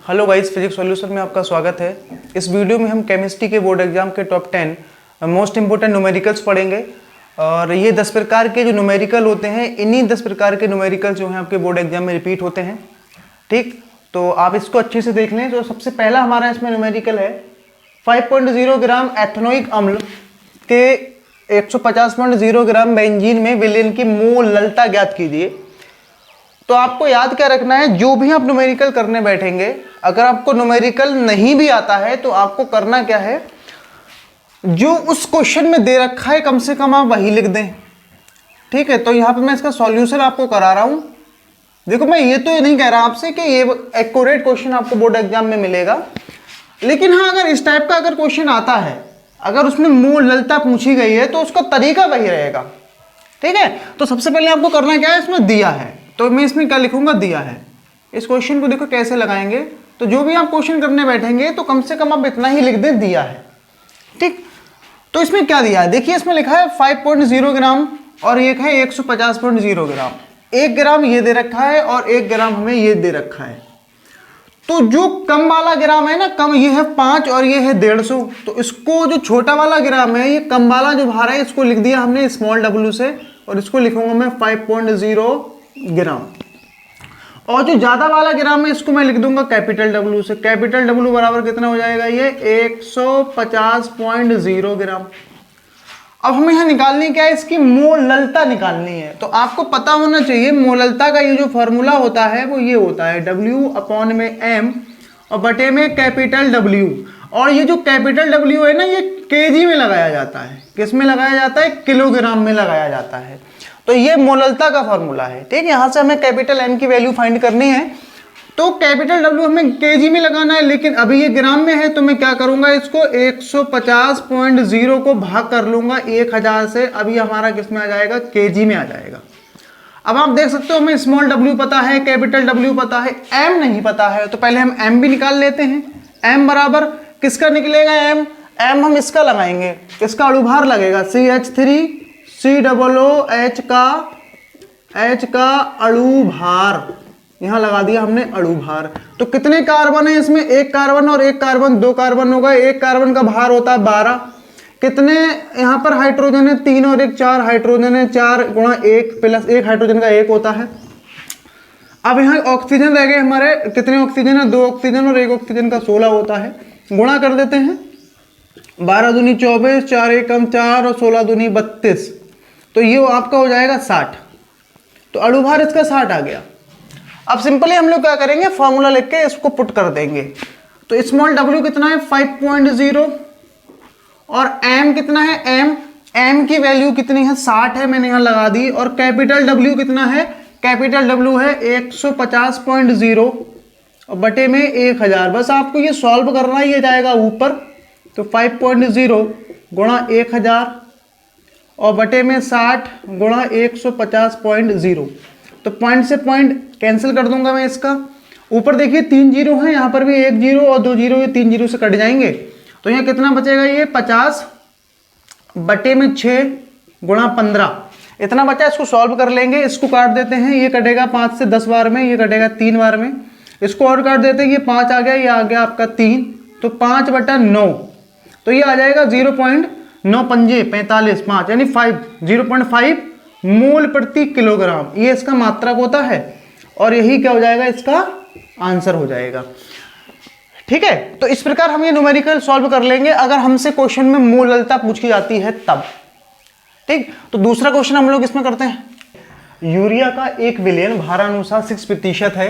Hello guys, physics solution में आपका स्वागत है। इस वीडियो में हम केमिस्ट्री के बोर्ड एग्जाम के टॉप 10 मोस्ट इंपोर्टेंट न्यूमेरिकल्स पढ़ेंगे। और ये 10 प्रकार के जो न्यूमेरिकल होते हैं, इन्हीं 10 प्रकार के न्यूमेरिकल जो हैं आपके बोर्ड एग्जाम में रिपीट होते हैं। ठीक, तो आप इसको अच्छे से देख लें। तो सबसे पहला हमारा इसमें न्यूमेरिकल है 5.0 ग्राम एथेनोइक अम्ल के 150.0 ग्राम बेंजीन में विलयन की मोललता ज्ञात कीजिए। तो आपको याद क्या रखना है, जो भी आप न्यूमेरिकल करने बैठेंगे, अगर आपको न्यूमेरिकल नहीं भी आता है तो आपको करना क्या है, जो उस क्वेश्चन में दे रखा है कम से कम आप वही लिख दें। ठीक है, तो यहाँ पे मैं इसका सॉल्यूशन आपको करा रहा हूँ। देखो, मैं ये तो नहीं कह रहा आपसे कि ये एक्यूरेट क्वेश्चन आपको बोर्ड एग्जाम में मिलेगा, लेकिन हाँ, अगर इस टाइप का अगर क्वेश्चन आता है, अगर उसमें मोललता पूछी गई है तो उसका तरीका वही रहेगा। ठीक है, तो सबसे पहले आपको करना क्या है, इसमें दिया है, तो मैं इसमें क्या लिखूंगा, दिया है। इस क्वेश्चन को देखो कैसे लगाएंगे। तो जो भी आप क्वेश्चन करने बैठेंगे तो कम से कम आप इतना ही लिख दें, दिया है। ठीक, तो इसमें क्या दिया है, देखिए इसमें लिखा है 5.0 ग्राम और एक है 150.0 ग्राम। 1 ग्राम ये दे रखा है और 1 ग्राम हमें ये दे रखा है। तो जो कम वाला ग्राम है ना, कम, ये है 5 और ये है 150। तो इसको जो छोटा वाला ग्राम है, ये कम वाला जो भार है, इसको लिख दिया हमने स्मॉल w से, और इसको लिखूंगा मैं 5.0 ग्राम। और जो ज्यादा वाला ग्राम है, इसको मैं लिख दूंगा कैपिटल W से। कैपिटल W बराबर कितना हो जाएगा, ये 150.0 ग्राम। अब हमें यहाँ निकालनी क्या है, इसकी मोललता निकालनी है। तो आपको पता होना चाहिए मोललता का ये जो फॉर्मूला होता है वो ये होता है W/m और बटे में कैपिटल W। और ये जो कैपिटल W है ना, ये केजी में लगाया जाता है। किस में लगाया जाता है, किलोग्राम में लगाया जाता है। तो ये मोललता का फॉर्मूला है। ठीक, यहाँ से हमें कैपिटल M की वैल्यू फाइंड करनी है, तो कैपिटल W हमें केजी में लगाना है, लेकिन अभी ये ग्राम में है। तो मैं क्या करूंगा, इसको 150.0 को भाग कर लूंगा 1000 से। अभी हमारा किस में आ जाएगा, केजी में आ जाएगा। अब आप देख सकते हो, हमें स्मॉल w पता है, कैपिटल W पता है, m नहीं पता है। तो पहले हम m भी निकाल लेते हैं। m बराबर किसका निकलेगा, m हम इसका लगाएंगे, इसका अणुभार लगेगा CH3COOH का अणुभार, यहां लगा दिया हमने अणुभार। तो कितने कार्बन है इसमें, 1 कार्बन और 1 कार्बन, 2 कार्बन होगा। 1 कार्बन का भार होता है 12। कितने यहाँ पर हाइड्रोजन है, 3 और 1 4 हाइड्रोजन है, 4 गुणा 1 प्लस 1 हाइड्रोजन का 1 होता है। अब यहाँ ऑक्सीजन रह गए हमारे, कितने ऑक्सीजन है, 2 ऑक्सीजन और 1 ऑक्सीजन का 16 होता है। गुणा कर देते हैं, 12 दूनी 24, 4 एकम 4 और 16 दूनी 32। तो ये आपका हो जाएगा 60। तो अणुभार इसका 60 आ गया। अब सिंपली हम लोग क्या करेंगे, फॉर्मूला लिख के इसको पुट कर देंगे। तो स्मॉल w कितना है, 5.0, और m कितना है, m की वैल्यू कितनी है, 60 है, मैंने यहां लगा दी। और कैपिटल W कितना है, कैपिटल W है 150.0 और बटे में 1000। बस आपको ये सॉल्व करना ही, ये जाएगा ऊपर। तो 5.0 गुणा 1000 और बटे में 60 गुणा 150.0। तो पॉइंट से पॉइंट कैंसिल कर दूंगा मैं इसका। ऊपर देखिए 3 जीरो है, यहाँ पर भी 1 जीरो और 2 जीरो, ये 3 जीरो से कट जाएंगे। तो यहाँ कितना बचेगा, ये 50 बटे में 6 गुणा 15, इतना बचा। इसको सॉल्व कर लेंगे, इसको काट देते हैं, ये कटेगा 5 से 10 बार में, ये कटेगा 3 बार में। इसको और काट देते हैं, ये 5 आ गया, ये आ गया आपका 3, तो 5/9। तो ये आ जाएगा 0.9 पंजे 45 5, यानी 0.5 मोल प्रति किलोग्राम। ये इसका मात्रक होता है और यही क्या हो जाएगा, इसका आंसर हो जाएगा। ठीक है, तो इस प्रकार हम ये न्यूमेरिकल सॉल्व कर लेंगे अगर हमसे क्वेश्चन में मोललता पूछी जाती है तब। ठीक, तो दूसरा क्वेश्चन हम लोग इसमें करते हैं। यूरिया का एक विलयन भारानुसार 6% है।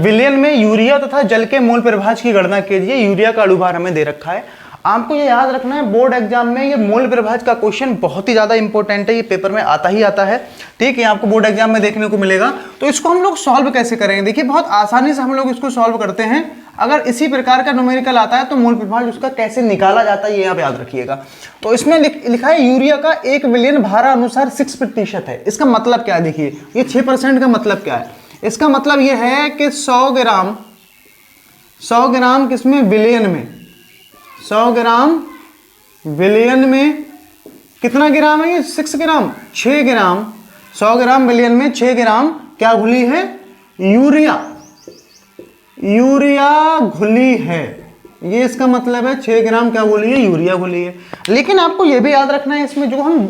विलयन में यूरिया तथा जल के मोल प्रभाज की गणना कीजिए। यूरिया का अणुभार हमें दे रखा है। आपको ये याद रखना है, बोर्ड एग्जाम में ये मोल प्रभाज का क्वेश्चन बहुत ही ज्यादा इंपॉर्टेंट है, ये पेपर में आता ही आता है। ठीक है, आपको बोर्ड एग्जाम में देखने को मिलेगा। तो इसको हम लोग सॉल्व कैसे करेंगे, देखिए बहुत आसानी से हम लोग इसको सॉल्व करते हैं। अगर इसी प्रकार का न्यूमेरिकल आता है तो मोल प्रभाज उसका कैसे निकाला जाता है, ये आप याद रखिएगा। तो इसमें लिखा है यूरिया का एक विलयन भारानुसार 6% है। इसका मतलब क्या है, देखिए ये 6% का मतलब क्या है। इसका मतलब ये है कि 100 ग्राम किसमें, विलयन में, 100 ग्राम विलयन में कितना ग्राम है, ये 6 ग्राम, 6 ग्राम। 100 ग्राम विलयन में 6 ग्राम क्या घुली है, यूरिया। यूरिया घुली है, ये इसका मतलब है 6 ग्राम क्या घुली है, यूरिया घुली है। लेकिन आपको ये भी याद रखना है, इसमें जो हम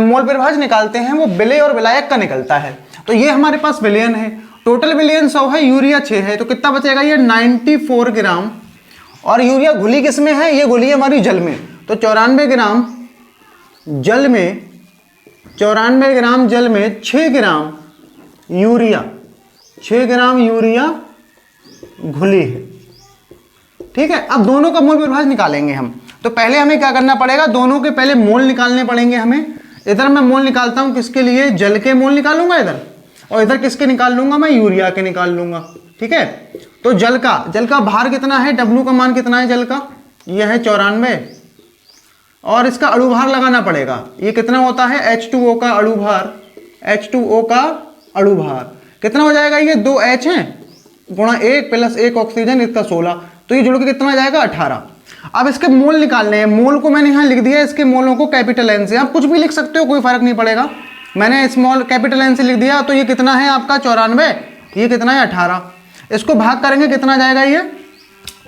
मोल प्रभाज निकालते हैं वो विलेय और विलायक का निकलता है। तो ये हमारे पास विलयन है, टोटल विलयन 100 है, यूरिया 6 है, तो कितना बचेगा ये 94 ग्राम। और यूरिया घुली किस में है, ये घुली है हमारी जल में, तो 94 ग्राम जल में, 94 ग्राम जल में 6 ग्राम यूरिया, 6 ग्राम यूरिया घुली है। ठीक है, अब दोनों का मोल प्रभाज निकालेंगे हम। तो पहले हमें क्या करना पड़ेगा, दोनों के पहले मोल निकालने पड़ेंगे हमें। इधर मैं मोल निकालता हूं किसके लिए, जल के मोल निकालूंगा इधर, और इधर किसके निकाल लूंगा, मैं यूरिया के निकाल लूंगा। ठीक है, तो जल का भार कितना है, W का मान कितना है जल का, यह है 94, और इसका अणु भार लगाना पड़ेगा, ये कितना होता है H2O का अणु भार, H2O का अणु भार कितना हो जाएगा, ये 2H है गुणा 1 प्लस 1 ऑक्सीजन, इसका 16, तो ये जुड़ के कितना आ जाएगा 18। अब इसके मोल निकालने हैं, मोल को मैंने यहाँ लिख दिया है, इसके मोलों को कैपिटल N से, आप कुछ भी लिख सकते हो, कोई फर्क नहीं पड़ेगा, मैंने स्मॉल कैपिटल N से लिख दिया। तो ये कितना है आपका 94, ये कितना है 18, इसको भाग करेंगे कितना जाएगा, ये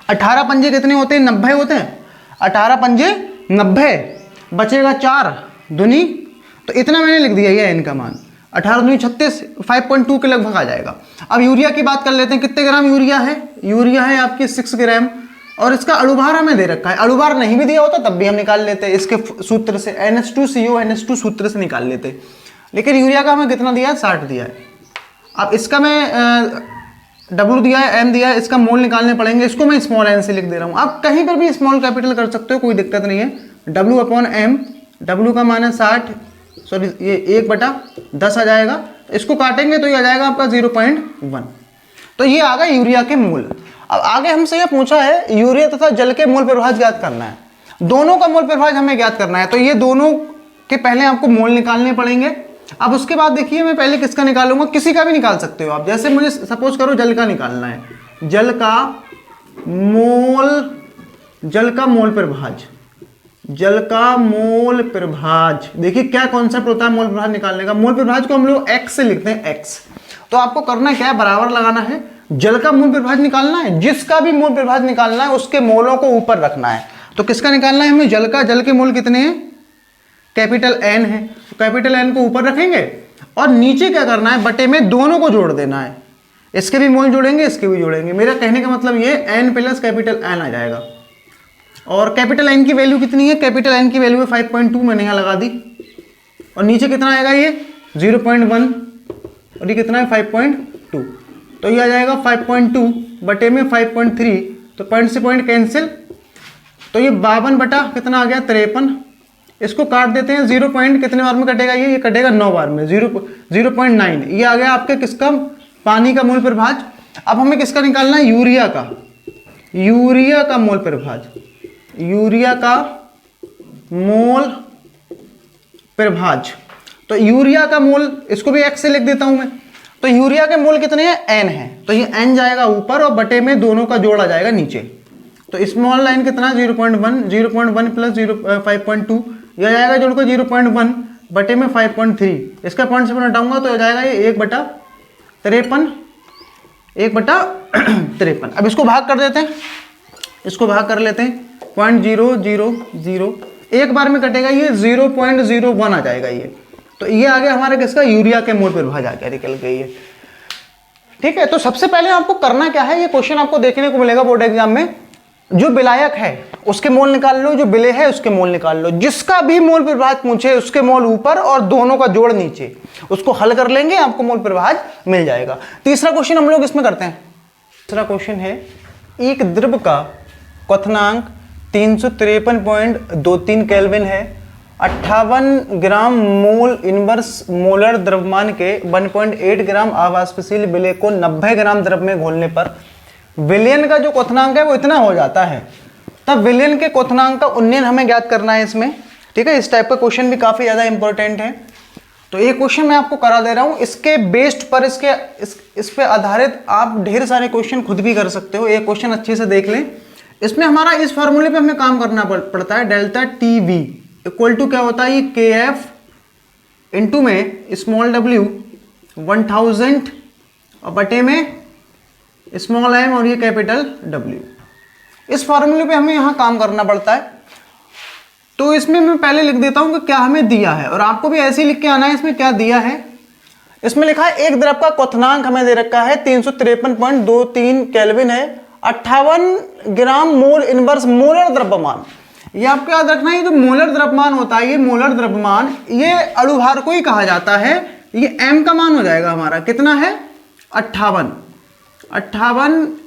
18 पंजे कितने होते हैं, 90 होते हैं, 18 पंजे 90, बचेगा 4 दूनी, तो इतना मैंने लिख दिया ये N का मान, 18 दूनी 36, 5.2 के लगभग आ जाएगा। अब यूरिया की बात कर लेते हैं, कितने ग्राम यूरिया है, यूरिया है आपकी 6 ग्राम, और इसका अणुभार हमें दे रखा है, अणुभार नहीं भी दिया होता तब भी हम निकाल लेते हैं इसके सूत्र से, NH2CO सूत्र से निकाल लेते, लेकिन यूरिया का हमें कितना दिया है, 60 दिया है। अब इसका मैं W दिया है, M दिया है, इसका मोल निकालने पड़ेंगे, इसको मैं स्मॉल n से लिख दे रहा हूँ, आप कहीं पर भी स्मॉल कैपिटल कर सकते हो, कोई दिक्कत नहीं है। W/M, W का मान है 60, सॉरी ये 1/10 आ जाएगा, तो इसको काटेंगे तो ये आ जाएगा आपका 0.1, तो ये आ गया यूरिया के मोल। अब आगे हमसे ये पूछा है यूरिया तथा जल के मोल प्रभाज ज्ञात करना है, दोनों का मोल प्रभाज हमें ज्ञात करना है, तो ये दोनों के पहले आपको मोल निकालने पड़ेंगे। अब उसके बाद देखिए मैं पहले किसका निकालूंगा, किसी का भी निकाल सकते हो आप, जैसे मुझे सपोज करो जल का निकालना है, जल का मोल प्रभाज, जल का मोल प्रभाज, देखिए क्या कॉन्सेप्ट होता है मोल प्रभाज निकालने का, मोल प्रभाज को हम लोग x से लिखते हैं, x, तो आपको करना क्या है, बराबर लगाना है, जल का मोल प्रभाज निकालना है, जिसका भी मोल प्रभाज निकालना है उसके मोलों को ऊपर रखना है। तो किसका निकालना है हमें, जल का, जल के मोल कितने हैं, कैपिटल N है, तो कैपिटल N को ऊपर रखेंगे, और नीचे क्या करना है, बटे में दोनों को जोड़ देना है, इसके भी मोल जोड़ेंगे, इसके भी जोड़ेंगे। मेरा कहने का मतलब ये N प्लस कैपिटल N आ जाएगा, और कैपिटल N की वैल्यू कितनी है, कैपिटल N की वैल्यू है 5.2, मैंने यहाँ लगा दी, और नीचे कितना आएगा ये 0.1, और ये कितना है 5.2, तो ये आ जाएगा 5.2 बटे में 5.3, तो पॉइंट से पॉइंट कैंसिल, तो ये 52 बटा कितना आ गया 53, इसको काट देते हैं, 0 पॉइंट कितने बार में कटेगा, ये कटेगा 9 बार में, 0.9, ये आ गया आपके किसका, पानी का मोल प्रभाज। अब हमें किसका निकालना है, यूरिया का, यूरिया का मोल प्रभाज, यूरिया का मोल प्रभाज, तो यूरिया का मोल, इसको भी x से लिख देता हूं मैं, तो यूरिया के मोल कितने हैं, n है, तो ये n जाएगा ऊपर और बटे में दोनों का जोड़ आ जाएगा नीचे, तो स्मॉल लाइन कितना 0.1 प्लस 5.2, यह आ जाएगा जोड़ को 0.1 बटे में 5.3, इसका पॉइंट से हटाऊंगा तो आ जाएगा ये 1/53। अब इसको भाग कर देते हैं, इसको भाग कर लेते हैं, 0.000, एक बार में कटेगा ये 0.01 आ जाएगा ये, तो ये आ गया हमारे किसका, यूरिया के मोल प्रभाज आ गया, निकल गई है। ठीक है, तो सबसे पहले आपको करना क्या है, ये क्वेश्चन आपको देखने को मिलेगा बोर्ड एग्जाम में, जो विलायक है उसके मोल निकाल लो, जो विलेय है उसके मोल निकाल लो, जिसका भी मोल प्रभाज पूछे उसके मोल ऊपर और दोनों का जोड़ नीचे, उसको हल कर लेंगे, आपको मोल प्रभाज मिल जाएगा। तीसरा क्वेश्चन हम लोग इसमें करते हैं। तीसरा क्वेश्चन है, एक द्रव का क्वथनांक 353.23 केल्विन है, 58 ग्राम मोल इनवर्स मोलर द्रव्यमान के 1.8 ग्राम आवाष्पशील विलेय को 90 ग्राम द्रव में घोलने पर विलयन का जो क्वथनांक है वो इतना हो जाता है, तब विलयन के क्वथनांक का उन्नयन हमें ज्ञात करना है इसमें। ठीक है, इस टाइप का क्वेश्चन भी काफी ज्यादा इंपॉर्टेंट है, तो ये क्वेश्चन मैं आपको करा दे रहा हूं, इसके बेस्ड पर इस पे आधारित आप ढेर सारे क्वेश्चन खुद भी कर सकते हो। ये क्वेश्चन अच्छे से देख लें, इसमें हमारा इस फॉर्मूले पे हमें काम करना पड़ता है, डेल्टा टीवी इक्वल टू क्या होता है, ये KF इंटू में स्मॉल w 1000 और बटे में स्मॉल m और ये कैपिटल W। इस फॉर्मूले पे हमें यहाँ काम करना पड़ता है। तो इसमें मैं पहले लिख देता हूँ कि क्या हमें दिया है, और आपको भी ऐसे ही लिख के आना है इसमें क्या दिया है। इसमें लिखा है एक द्रव का क्वथनांक हमें दे रखा है 353.23 केल्विन है, 58 ग्राम मोल इनवर्स मोलर द्रव्यमान। ये आपको याद रखना है, जो मोलर द्रव्यमान होता है, ये मोलर द्रव्यमान ये अणुभार को ही कहा जाता है। ये m का मान हो जाएगा हमारा, कितना है 58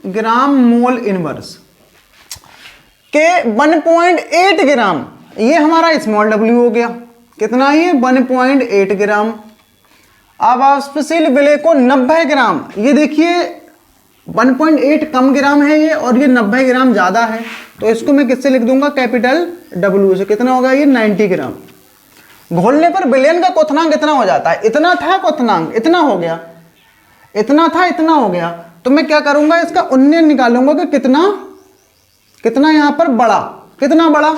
ग्राम मोल इनवर्स के 1.8 ग्राम, ये हमारा स्मॉल w हो गया। कितना है ये 1.8 ग्राम। अब वाष्पशील विलेय को 90 ग्राम, ये देखिए 1.8 कम ग्राम है ये, और ये 90 ग्राम ज्यादा है, तो इसको मैं किससे लिख दूंगा कैपिटल W से। कितना होगा ये 90 ग्राम। घोलने पर विलयन का क्वथनांक कितना हो जाता है, इतना था क्वथनांक, इतना हो गया, इतना था इतना हो गया, तो मैं क्या करूंगा इसका उन्नयन निकालूंगा कि कितना यहां पर बड़ा, कितना बड़ा।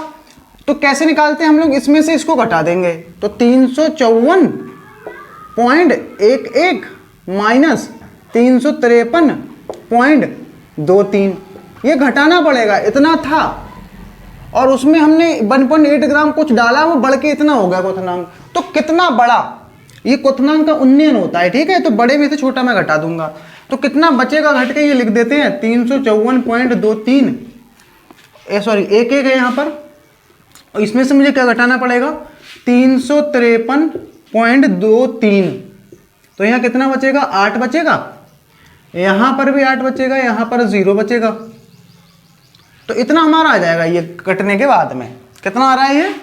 तो कैसे निकालते हैं हम लोग, इसमें से इसको घटा देंगे, तो 354.11 माइनस 353.23, ये घटाना पड़ेगा, इतना था और उसमें हमने 1.8 ग्राम कुछ डाला, वो बढ़ के इतना हो गया क्वथनांक। तो कितना बड़ा, ये क्वथनांक का उन्नयन होता है, ठीक है। तो बड़े में से छोटा मैं घटा दूंगा, तो कितना बचेगा घट के ये लिख देते हैं 354.23, सॉरी 11 है यहाँ पर, और इसमें से मुझे क्या घटाना पड़ेगा 353.23, तो यहाँ कितना बचेगा 8 बचेगा, यहाँ पर भी 8 बचेगा, यहाँ पर 0 बचेगा। तो इतना हमारा आ जाएगा ये कटने के बाद में, कितना आ रहा है ये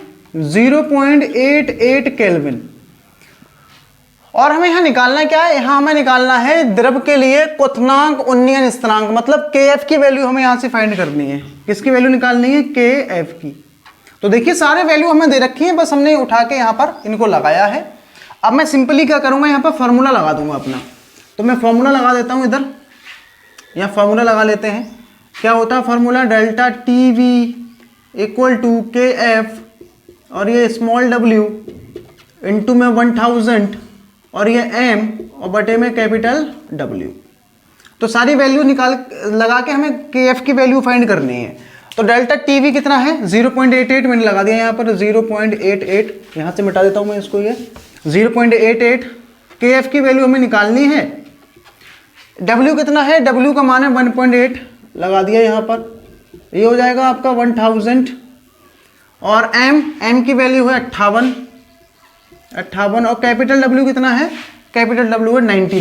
0.88 केल्विन। और हमें यहाँ निकालना क्या है, यहाँ हमें निकालना है द्रव के लिए क्वथनांक उन्नयन स्थिरांक, मतलब Kf की वैल्यू हमें यहाँ से फाइंड करनी है। किसकी वैल्यू निकालनी है, Kf की। तो देखिए सारे वैल्यू हमें दे रखी है, बस हमने उठा के यहाँ पर इनको लगाया है। अब मैं सिंपली क्या करूँगा, यहाँ पर फॉर्मूला लगा दूंगा अपना, तो मैं फॉर्मूला लगा देता हूँ इधर, यहाँ फॉर्मूला लगा लेते हैं। क्या होता है formula, delta TV equal to Kf और ये स्मॉल w इंटू में 1000 और ये m और बटे में कैपिटल W। तो सारी वैल्यू लगा के हमें Kf की वैल्यू फाइंड करनी है। तो डेल्टा TV कितना है 0.88, मैंने लगा दिया यहाँ पर 0.88, यहाँ से मिटा देता हूँ मैं इसको, ये 0.88 Kf की वैल्यू हमें निकालनी है। W कितना है, W का मान है 1.8, लगा दिया यहाँ पर, ये हो जाएगा आपका 1000, और m की वैल्यू है 58, और कैपिटल W कितना है, कैपिटल W है 90,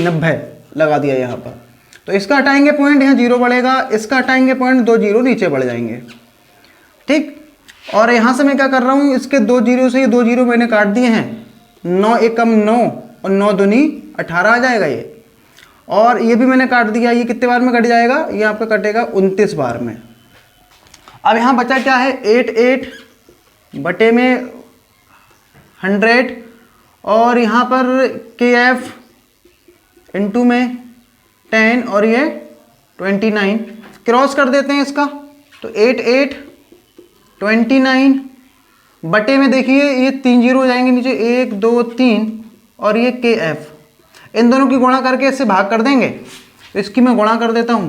लगा दिया यहाँ पर। तो इसका हटाएंगे पॉइंट, यहाँ 0 बढ़ेगा, इसका हटाएंगे पॉइंट, 2 0 नीचे बढ़ जाएंगे, ठीक। और यहाँ से मैं क्या कर रहा हूँ, इसके 2 0 से ये 2 0 मैंने काट दिए हैं, 9 एकम 9 और 9 दूनी 18 आ जाएगा ये, और ये भी मैंने काट दिया। ये कितने बार में कट जाएगा, ये आपका कटेगा 29 बार में। अब यहाँ बचा क्या है 88 बटे में 100, और यहाँ पर Kf इंटू में 10 और ये 29, क्रॉस कर देते हैं इसका, तो 88 29 बटे में देखिए ये 3 0 हो जाएंगे नीचे, 1 2 3, और ये Kf, इन दोनों की गुणा करके इससे भाग कर देंगे। तो इसकी मैं गुणा कर देता हूं,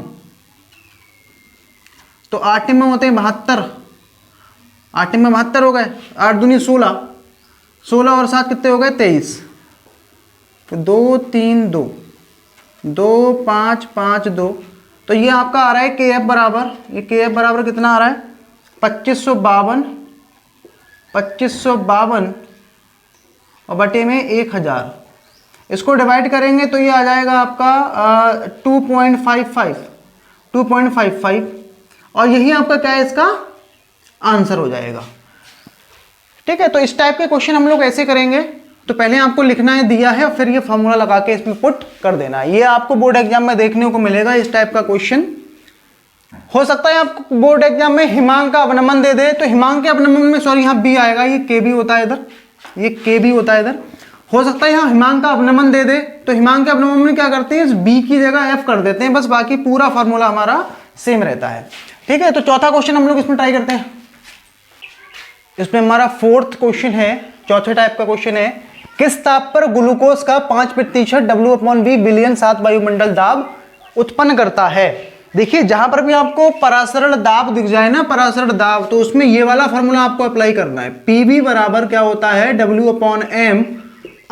तो 8 में होते हैं 72, 8 में 72 हो गए, 8 दूनी 16, 16 और 7 कितने हो गए 23, 2 3 2 2 5 5 2। तो ये आपका आ रहा है Kf बराबर, ये Kf बराबर कितना आ रहा है 2552 और बटे में 1000। इसको डिवाइड करेंगे तो ये आ जाएगा आपका 2.55, और यही आपका क्या है इसका आंसर हो जाएगा, ठीक है। तो इस टाइप के क्वेश्चन हम लोग ऐसे करेंगे। तो पहले आपको लिखना है दिया है, और फिर ये फॉर्मूला लगा के इसमें पुट कर देना है। ये आपको बोर्ड एग्जाम में देखने को मिलेगा, इस टाइप का क्वेश्चन। हो सकता है आपको बोर्ड एग्जाम में हिमांक का अवनमन दे दे, तो हिमांक के अवनमन में सॉरी यहाँ बी आएगा, ये के बी होता है इधर, ये के बी होता है इधर। हो सकता है यहाँ हिमांक का अवनमन दे दे, तो हिमांक के अवनमन में क्या करते हैं, इस बी की जगह एफ कर देते हैं, बस बाकी पूरा फॉर्मूला हमारा सेम रहता है, ठीक है। तो चौथा क्वेश्चन हम लोग इसमें ट्राई करते हैं। इसमें हमारा 4th क्वेश्चन है, चौथे टाइप का क्वेश्चन है, किस ताप पर ग्लूकोज का 5% W/V विलयन 7 वायुमंडल दाब उत्पन्न करता है। देखिए जहां पर भी आपको परासरण दाब दिख जाए ना, परासरण दाब, तो उसमें ये वाला फॉर्मूला आपको अप्लाई करना है। पीवी बराबर क्या होता है, W/M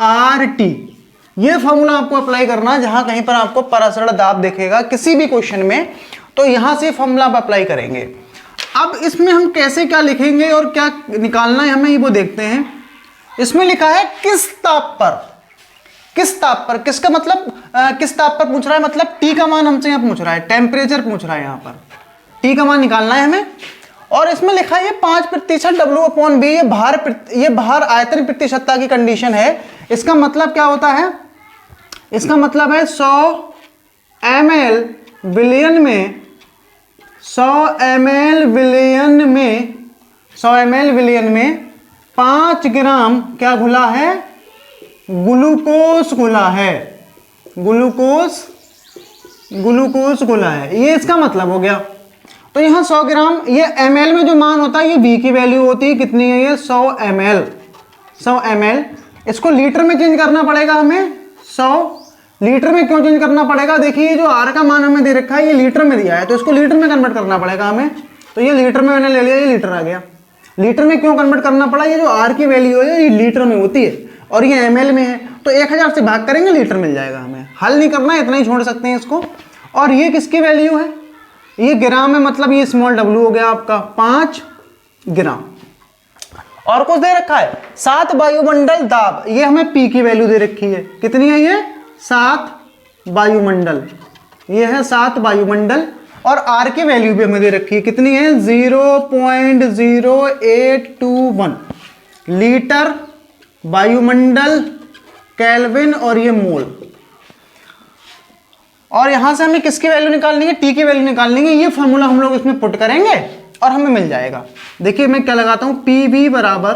RT। ये फॉर्मूला आपको अप्लाई करना है जहां कहीं पर आपको परासरण दाब दिखेगा किसी भी क्वेश्चन में, तो यहां से फॉर्मूला आप अप्लाई करेंगे। अब इसमें हम कैसे क्या लिखेंगे और क्या निकालना है हमें, ये वो देखते हैं। इसमें लिखा है किस ताप पर, किस ताप पर, किसका मतलब किस ताप पर पूछ रहा है, मतलब T का मान हमसे यहाँ पूछ रहा है, टेम्परेचर पूछ रहा है यहाँ पर, T का मान निकालना है हमें। और इसमें लिखा है 5% W/B, ये भार आयतन प्रतिशतता की कंडीशन है। इसका मतलब क्या होता है, इसका मतलब है 100 ml विलियन में, 100 ml विलियन में, 100 ml विलियन में 5 ग्राम क्या घुला है, ग्लूकोज घुला है, ग्लूकोज घुला है। ये इसका मतलब हो गया। तो यहाँ 100 ग्राम, ये ml में जो मान होता है ये V की वैल्यू होती है, कितनी है ये 100 ml, 100 ml। इसको लीटर में चेंज करना पड़ेगा हमें। 100 लीटर में क्यों चेंज करना पड़ेगा, देखिए जो R का मान हमें दे रखा है ये लीटर में दिया है, तो इसको लीटर में कन्वर्ट करना पड़ेगा हमें। तो ये लीटर में मैंने ले लिया, ये लीटर आ गया। लीटर में क्यों कन्वर्ट करना पड़ा, ये जो R की वैल्यू है ये लीटर में होती है और ये ml में है, तो 1000 से भाग करेंगे लीटर मिल जाएगा हमें। हल नहीं करना है, इतना ही छोड़ सकते हैं इसको। और ये किसकी वैल्यू है, ये ग्राम है, मतलब ये स्मॉल w हो गया आपका 5 ग्राम। और कुछ दे रखा है 7 वायुमंडल दाब, ये हमें P की वैल्यू दे रखी है, कितनी है ये 7 वायुमंडल, ये है 7 वायुमंडल। और R की वैल्यू भी हमें दे रखी है, कितनी है 0.0821 लीटर वायुमंडल केल्विन और ये मोल। और यहां से हमें किसकी वैल्यू निकालनी है, T की वैल्यू निकालनी है। ये फॉर्मूला हम लोग इसमें पुट करेंगे और हमें मिल जाएगा। देखिए मैं क्या लगाता हूं, PV बराबर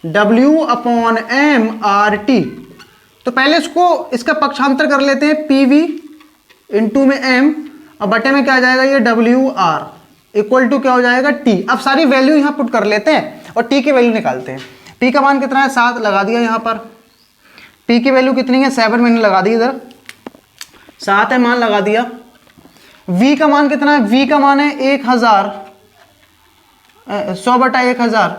W/M RT। तो पहले इसका पक्षांतर कर लेते हैं, PV इंटू में M और बटे में क्या आ जाएगा ये WR इक्वल टू क्या हो जाएगा T। अब सारी वैल्यू यहां पुट कर लेते हैं और T की वैल्यू निकालते हैं। T का मान कितना है 7 लगा दिया यहां पर, P की वैल्यू कितनी है 7 मैंने लगा दी इधर, 7 है मान लगा दिया। V का मान कितना है, V का मान है 1000, 100/1000।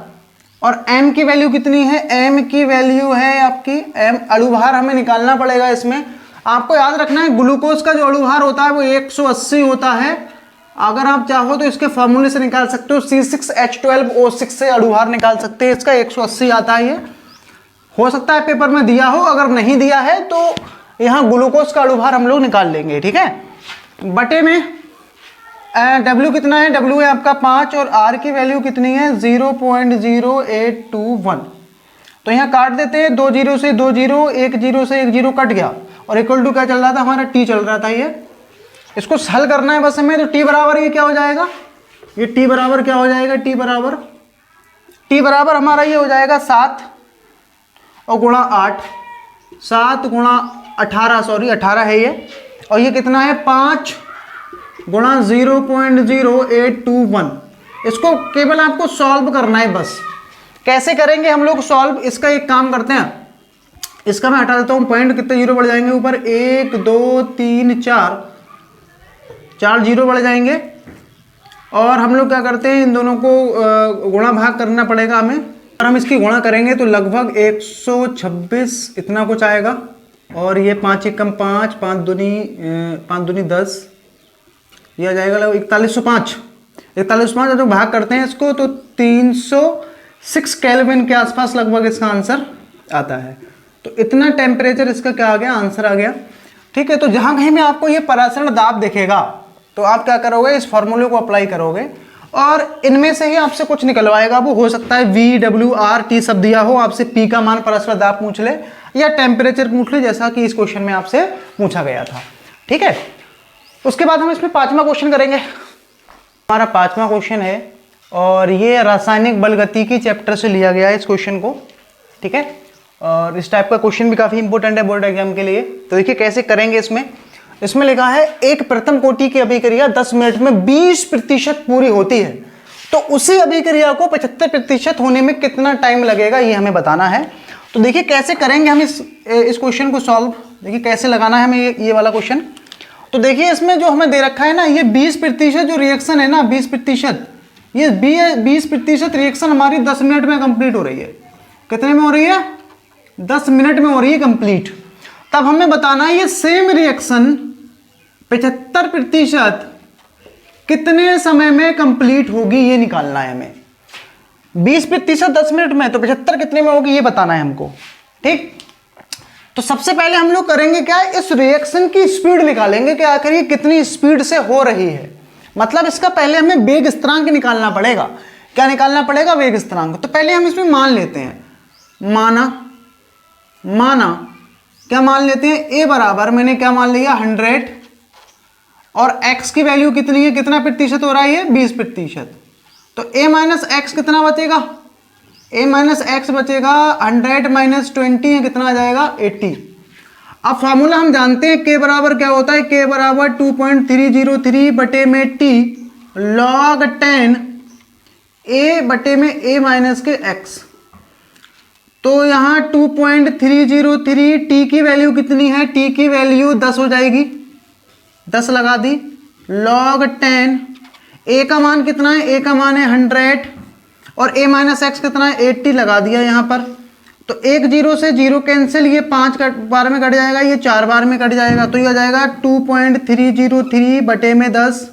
और M की वैल्यू कितनी है, M की वैल्यू है आपकी, M अणुभार हमें निकालना पड़ेगा। इसमें आपको याद रखना है ग्लूकोज का जो अणुभार होता है वो 180 होता है। अगर आप चाहो तो इसके फॉर्मूले से निकाल सकते हो, C6H12O6 से अणुभार निकाल सकते हैं, इसका 180 आता है। ये हो सकता है पेपर में दिया हो, अगर नहीं दिया है तो यहाँ ग्लूकोज का अणुभार हम लोग निकाल लेंगे, ठीक है। बटे में W कितना है, W है आपका 5 और R की वैल्यू कितनी है 0.0821। तो यहाँ काट देते हैं, 2 0 से 2 0, 1 0 से 1 0 कट गया और इक्वल टू क्या चल रहा था हमारा T चल रहा था। ये इसको हल करना है बस हमें। तो T बराबर ये क्या हो जाएगा, ये T बराबर क्या हो जाएगा, T बराबर हमारा ये हो जाएगा 7 और गुणा 8, 7 गुणा 18, सॉरी 18 है ये, और ये कितना है 5 गुणा 0.0821। इसको केवल आपको सॉल्व करना है बस। कैसे करेंगे हम लोग सॉल्व, इसका एक काम करते हैं, इसका मैं हटा देता हूँ, पॉइंट कितने जीरो बढ़ जाएंगे ऊपर, 1 2 3 4 जीरो बढ़ जाएंगे। और हम लोग क्या करते हैं, इन दोनों को गुणा भाग करना पड़ेगा हमें, और हम इसकी गुणा करेंगे तो लगभग 126 इतना कुछ आएगा। और ये 5 एकम 5, 5 दूनी 10, ये आ जाएगा लगभग 4105 जो भाग करते हैं इसको तो 306 केल्विन के आसपास लगभग इसका आंसर आता है। तो इतना टेम्परेचर इसका क्या आ गया, आंसर आ गया, ठीक है। तो जहां कहीं भी आपको ये परासरण दाब दिखेगा तो आप क्या करोगे, इस फॉर्मूले को अप्लाई करोगे और इनमें से ही आपसे कुछ निकलवाएगा। वो हो सकता है VWRT सब दिया हो, आपसे P का मान परासरण दाब पूछ ले या टेम्परेचर पूछ ले, जैसा कि इस क्वेश्चन में आपसे पूछा गया था, ठीक है। उसके बाद हम इसमें 5वां क्वेश्चन करेंगे। हमारा 5वां क्वेश्चन है और ये रासायनिक बलगतिकी चैप्टर से लिया गया है इस क्वेश्चन को, ठीक है। और इस टाइप का क्वेश्चन भी काफ़ी इंपॉर्टेंट है बोर्ड एग्जाम के लिए। तो देखिए कैसे करेंगे। इसमें लिखा है एक प्रथम कोटि की अभिक्रिया 10 मिनट में 20% पूरी होती है, तो उसी अभिक्रिया को 75% होने में कितना टाइम लगेगा, ये हमें बताना है। तो देखिए कैसे करेंगे हम इस क्वेश्चन को सॉल्व। देखिए कैसे लगाना है हमें ये वाला क्वेश्चन। तो देखिए इसमें जो हमें दे रखा है ना, ये 20% जो रिएक्शन है ना, 20%, ये 20% रिएक्शन हमारी 10 मिनट में कंप्लीट हो रही है। कितने में हो रही है? 10 मिनट में हो रही है कंप्लीट। तब हमें बताना है ये सेम रिएक्शन 75% कितने समय में कंप्लीट होगी, ये निकालना है हमें। 20% 10 मिनट में, तो 75 कितने में होगी ये बताना है हमको। ठीक, तो सबसे पहले हम लोग करेंगे क्या, इस रिएक्शन की स्पीड निकालेंगे कि आखिर ये कितनी स्पीड से हो रही है। मतलब इसका पहले हमें वेग स्थिरांक निकालना पड़ेगा। क्या निकालना पड़ेगा? वेग स्थिरांक। तो पहले हम इसमें मान लेते हैं, माना क्या मान लेते हैं, ए बराबर मैंने क्या मान लिया 100, और x की वैल्यू कितनी है, कितना प्रतिशत हो रहा है, 20%। तो a माइनस एक्स कितना बचेगा, a माइनस एक्स बचेगा 100 माइनस 20 है, कितना आ जाएगा 80। अब फॉर्मूला हम जानते हैं k बराबर क्या होता है, k बराबर 2.303 बटे में t log 10 a बटे में a माइनस के x। तो यहाँ 2.303, t की वैल्यू कितनी है, t की वैल्यू 10 हो जाएगी, 10 लगा दी, log 10, a का मान कितना है, a का मान है 100, और a माइनस एक्स कितना है 80 लगा दिया यहाँ पर। तो एक 0 से 0 कैंसिल, ये 5 बार में कट जाएगा, ये 4 बार में कट जाएगा, तो ये आ जाएगा 2.303 बटे में 10।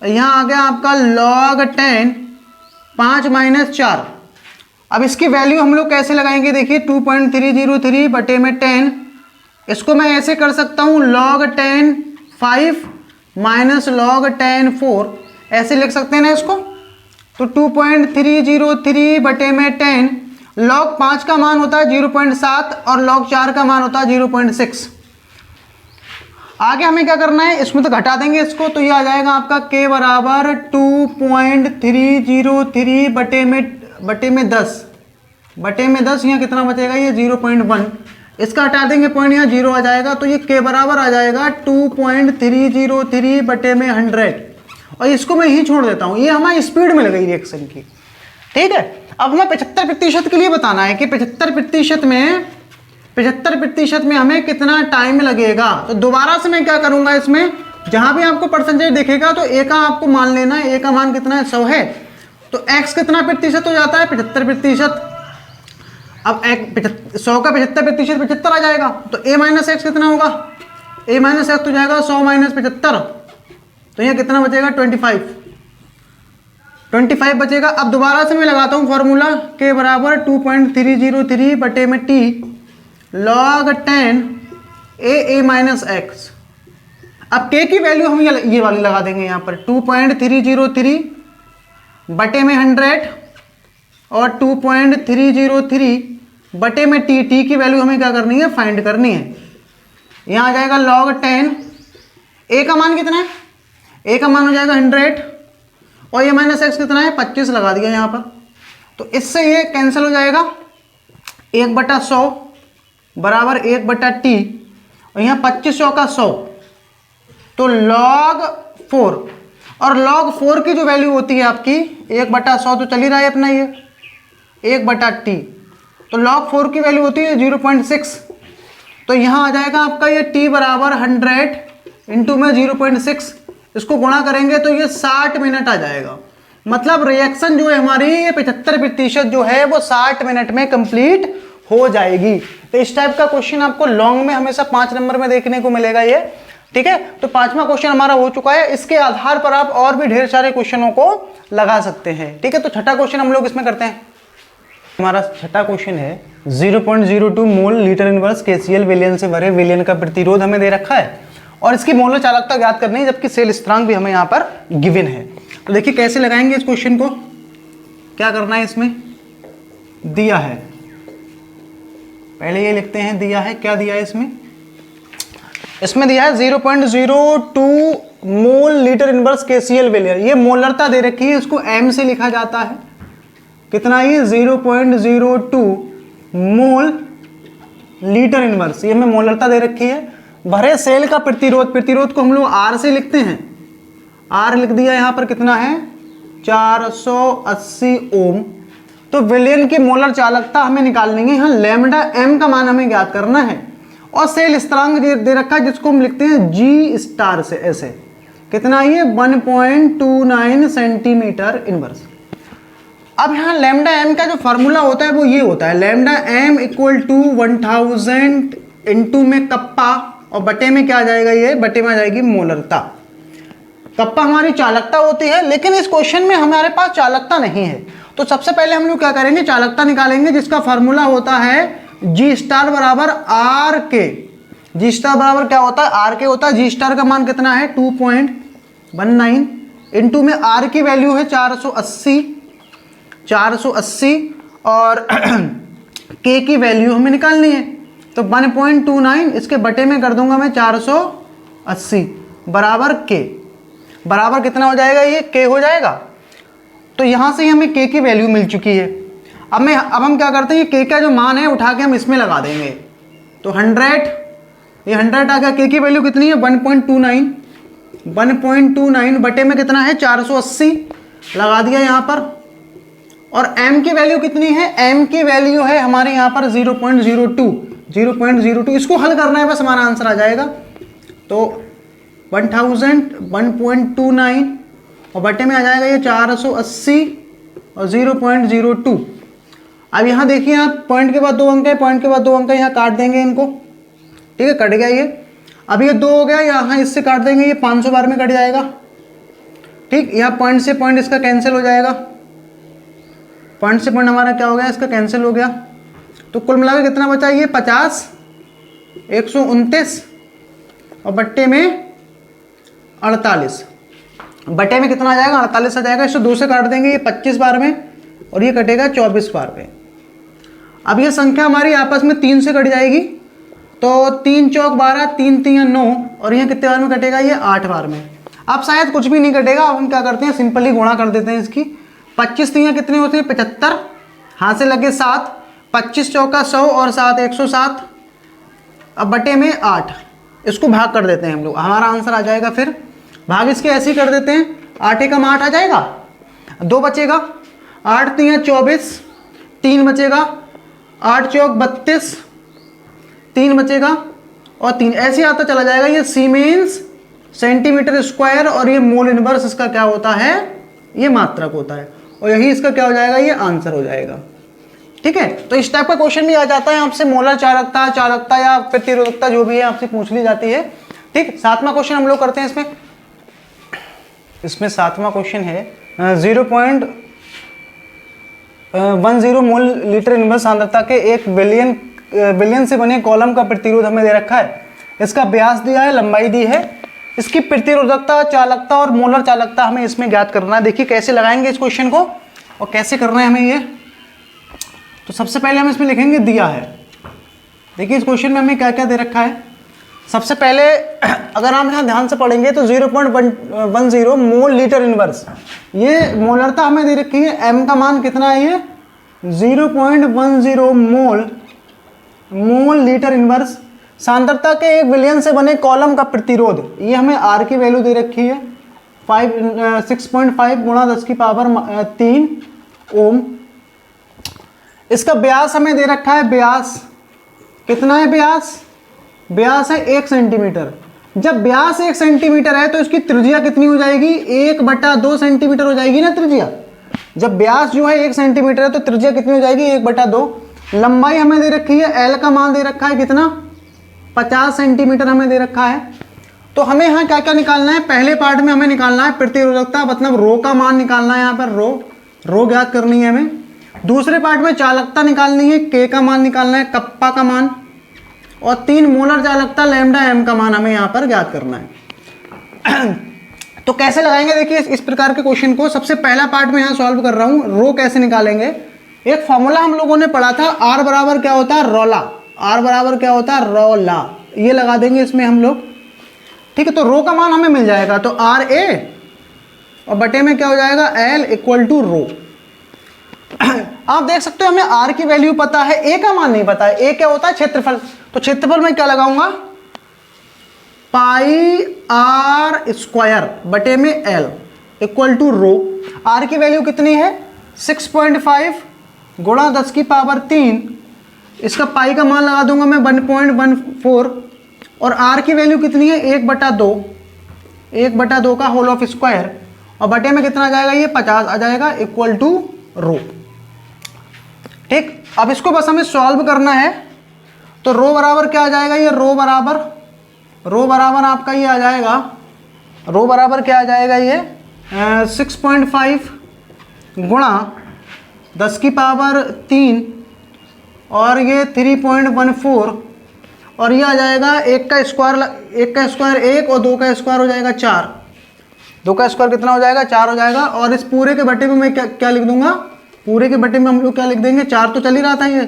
यहाँ आ गया आपका log 10 5 माइनस 4। अब इसकी वैल्यू हम लोग कैसे लगाएंगे, देखिए 2.303 बटे में 10, इसको मैं ऐसे कर सकता हूँ log 10 5 माइनस log 10 4, ऐसे लिख सकते हैं ना इसको। तो 2.303 बटे में 10, log 5 का मान होता है 0.7 और log 4 का मान होता है 0.6। आगे हमें क्या करना है, इसमें तो घटा देंगे इसको, तो ये आ जाएगा आपका k बराबर 2.303 बटे में 10, यहाँ कितना बचेगा, ये 0.1, इसका हटा देंगे पॉइंट, यहाँ 0 आ जाएगा, तो ये k बराबर आ जाएगा 2.303 बटे में 100, और इसको मैं यही छोड़ देता हूँ, ये हमारी स्पीड में लगी रिएक्शन की। ठीक है, अब हमें 75% के लिए बताना है कि 75% में हमें कितना टाइम लगेगा। तो दोबारा से मैं क्या करूंगा, इसमें जहां भी आपको परसेंटेज दिखेगा तो a का आपको मान लेना है, a का मान कितना है 100 है, तो x कितना प्रतिशत हो जाता है 75%। अब 100 का 75% 75 आ जाएगा, तो a माइनस एक्स कितना होगा, a माइनस एक्स तो जाएगा 100 माइनस 75, तो यहाँ कितना बचेगा 25 बचेगा। अब दोबारा से मैं लगाता हूँ फॉर्मूला, k बराबर 2.303 बटे में t log 10 a minus x. अब k की वैल्यू हम ये वाली लगा देंगे यहाँ पर, 2.303 बटे में 100 और 2.303 बटे में t की वैल्यू हमें क्या करनी है, फाइंड करनी है। यहाँ आ जाएगा log 10, a का मान कितना है, a का मान हो जाएगा 100, और ये माइनस एक्स कितना है 25 लगा दिया यहाँ पर, तो इससे ये कैंसिल हो जाएगा, 1/100 बराबर 1/t, और यहाँ 2500 का 100, तो log 4, और log 4 की जो वैल्यू होती है आपकी 1/100 तो चल ही रहा है अपना ये 1/t, तो log 4 की वैल्यू होती है 0.6, तो यहाँ आ जाएगा आपका ये t बराबर 100 इंटू में 0.6, इसको गुणा करेंगे तो ये 60 मिनट आ जाएगा। मतलब रिएक्शन जो है हमारी ये 75% जो है वो 60 मिनट में कंप्लीट हो जाएगी। तो इस टाइप का क्वेश्चन आपको लॉन्ग में हमेशा 5 नंबर में देखने को मिलेगा ये। ठीक है, तो 5वां क्वेश्चन हमारा हो चुका है, इसके आधार पर आप और भी ढेर सारे क्वेश्चनों को लगा सकते हैं। ठीक है, तो छठा क्वेश्चन हम लोग इसमें करते हैं। हमारा छठा क्वेश्चन है 0.02 मोल लीटर इनवर्स KCl विलयन से भरे विलयन का प्रतिरोध हमें दे रखा है और इसकी मोलर चालकता ज्ञात करनी है, जबकि सेल स्थिरांक भी हमें यहाँ पर गिवन है। तो देखिए कैसे लगाएंगे इस क्वेश्चन को, क्या करना है, इसमें दिया है, पहले ये लिखते हैं दिया है, क्या दिया है इसमें दिया है 0.02 मोल लीटर इनवर्स KCl विलयन। ये मोलरता दे रखी है, इसको m से लिखा जाता है, कितना ये 0.02 मोल लीटर इनवर्स, ये हमें मोलरता दे रखी है। भरे सेल का प्रतिरोध को हम लोग R से लिखते हैं, R लिख दिया यहाँ पर, कितना है 480 ओम। तो विलयन की मोलर चालकता हमें निकालनी है, यहाँ लैम्डा m का मान हमें ज्ञात करना है, और सेल स्थिरांक दे रखा है जिसको हम लिखते हैं जी स्टार से ऐसे। कितना ये 1.29 सेंटीमीटर इनवर्स। अब यहाँ लैम्डा एम का जो फॉर्मूला होता है वो ये होता है, lambda M equal to 1000 into में कप्पा और बटे में क्या आ जाएगा, ये बटे में आ जाएगी मोलरता। कप्पा हमारी चालकता होती है, लेकिन इस क्वेश्चन में हमारे पास चालकता नहीं है। तो सबसे पहले हम लोग क्या करेंगे, चालकता निकालेंगे जिसका फॉर्मूला होता है जी स्टार बराबर आर के। जी स्टार बराबर क्या होता है, आर के होता है। जी स्टार का मान कितना है 2.19 इंटू में आर की वैल्यू है 480 और के की वैल्यू हमें निकालनी है। तो 1.29 इसके बटे में कर दूंगा मैं 480 बराबर के, बराबर कितना हो जाएगा, ये के हो जाएगा। तो यहाँ से हमें के की वैल्यू मिल चुकी है। अब हम क्या करते हैं, ये के का जो मान है उठा के हम इसमें लगा देंगे। तो 100, ये 100 आ गया। के की वैल्यू कितनी है 1.29 बटे में कितना है 480 लगा दिया यहाँ पर। और m की वैल्यू कितनी है, m की वैल्यू है हमारे यहाँ पर 0.02। इसको हल करना है, बस हमारा आंसर आ जाएगा। तो 1.29 और बटे में आ जाएगा ये 480 और 0.02। अब यहाँ देखिए आप, पॉइंट के बाद 2 अंक है, पॉइंट के बाद 2 अंक है, यहाँ काट देंगे इनको। ठीक है, कट गया ये। अब ये 2 हो गया, यहाँ इससे काट देंगे, ये 500 बार में कट जाएगा। ठीक, यहाँ पॉइंट से पॉइंट इसका कैंसिल हो जाएगा। पॉइंट से पॉइंट हमारा क्या हो गया, इसका कैंसिल हो गया। तो कुल मिलाकर कितना बचा, ये 50, 129 और बट्टे में 48। बटे में कितना आ जाएगा, 48 आ जाएगा। इसको 2 से काट देंगे, ये 25 बार में और ये कटेगा 24 बार में। अब ये संख्या हमारी आपस में 3 से कट जाएगी। तो 3 चौक 12, 3 3 9 और ये कितने बार में कटेगा, ये 8 बार में। अब शायद कुछ भी नहीं कटेगा। अब हम क्या करते हैं, सिंपली गुणा कर देते हैं इसकी। 25 3 कितने होते हैं 75, हाथ से लगे 7, 25 चौका 100 और 7 107। अब बटे में 8, इसको भाग कर देते हैं हम लोग, हमारा आंसर आ जाएगा। फिर भाग इसके ऐसे ही कर देते हैं, 8 एकम 8 आ जाएगा, 2 बचेगा, 8 3 24, 3 बचेगा, 8 चौक 32, 3 बचेगा और 3 ऐसे आता चला जाएगा। ये सीमेंस सेंटीमीटर स्क्वायर और ये मोल इनवर्स इसका क्या होता है, ये मात्रक होता है। और यही इसका क्या हो जाएगा, ये आंसर हो जाएगा। ठीक है, तो इस टाइप का क्वेश्चन भी आ जाता है आपसे, मोलर चालकता या प्रतिरोधकता जो भी है आपसे पूछ ली जाती है। ठीक, 7वां क्वेश्चन हम लोग करते हैं इसमें 7वां क्वेश्चन है 0.10 मोल लीटर इनवर्स सांद्रता के 1 बिलियन से बने कॉलम का प्रतिरोध हमें दे रखा है। इसका व्यास दिया है, लंबाई दी है, इसकी प्रतिरोधकता, चालकता और मोलर चालकता हमें इसमें ज्ञात करना है। देखिए कैसे लगाएंगे इस क्वेश्चन को और कैसे करना है हमें ये। तो सबसे पहले हम इसमें लिखेंगे दिया है। देखिए इस क्वेश्चन में हमें क्या क्या दे रखा है। सबसे पहले अगर हम यहाँ ध्यान से पढ़ेंगे तो 0.10 मोल लीटर इनवर्स, ये मोलरता हमें दे रखी है। m का मान कितना है, ये 0.10 मोल लीटर इनवर्स। सांद्रता के 1 बिलियन से बने कॉलम का प्रतिरोध, ये हमें r की वैल्यू दे रखी है 6.5 गुणा 10 की पावर 3 ओम। इसका व्यास हमें दे रखा है, व्यास कितना है, व्यास है 1 सेंटीमीटर। जब व्यास 1 सेंटीमीटर है तो इसकी त्रिज्या कितनी हो जाएगी, 1/2 सेंटीमीटर हो जाएगी ना त्रिज्या। जब व्यास जो है 1 सेंटीमीटर है तो त्रिज्या कितनी हो जाएगी, 1/2। लंबाई हमें दे रखी है, एल का मान दे रखा है कितना, 50 सेंटीमीटर हमें दे रखा है। तो हमें यहाँ क्या क्या निकालना है, पहले पार्ट में हमें निकालना है प्रतिरोधकता, मतलब रो का मान निकालना है, यहाँ पर रो ज्ञात करनी है हमें। दूसरे पार्ट में चालकता निकालनी है, के का मान निकालना है, कप्पा का मान, और 3 मोलर चालकता लैम्डा एम का मान हमें यहाँ पर ज्ञात करना है। तो कैसे लगाएंगे, देखिए इस प्रकार के क्वेश्चन को। सबसे पहला पार्ट में यहाँ सॉल्व कर रहा हूँ, रो कैसे निकालेंगे। एक फॉर्मूला हम लोगों ने पढ़ा था, आर बराबर क्या होता है, रोला। आर बराबर क्या होता है, रोला। ये लगा देंगे इसमें हम लोग। ठीक है, तो रो का मान हमें मिल जाएगा, तो आर ए और बटे में क्या हो जाएगा, एल इक्वल टू रो। आप देख सकते हो हमें आर की वैल्यू पता है, ए का मान नहीं पता है। ए क्या होता है, क्षेत्रफल। तो क्षेत्रफल में क्या लगाऊंगा, पाई आर स्क्वायर बटे में L equal to rho. R की वैल्यू कितनी है, 6.5 गुणा 10 की पावर 3 इसका पाई का मान लगा दूंगा मैं 1.14 और आर की वैल्यू कितनी है 1/2 का होल ऑफ स्क्वायर और बटे में कितना आ जाएगा ये 50 आ जाएगा इक्वल टू रो। ठीक, अब इसको बस हमें सॉल्व करना है। तो रो बराबर क्या आ जाएगा ये रो बराबर आपका ये आ जाएगा रो बराबर क्या आ जाएगा ये 6.5 गुणा 10 की पावर 3 और ये 3.14 और ये आ जाएगा एक का स्क्वायर 1 और 2 का स्क्वायर हो जाएगा 4। 2 का स्क्वायर कितना हो जाएगा 4 हो जाएगा और इस पूरे के बटे में मैं क्या लिख दूंगा, पूरे के बटे में हम लोग क्या लिख देंगे 4 तो चल ही रहा था ये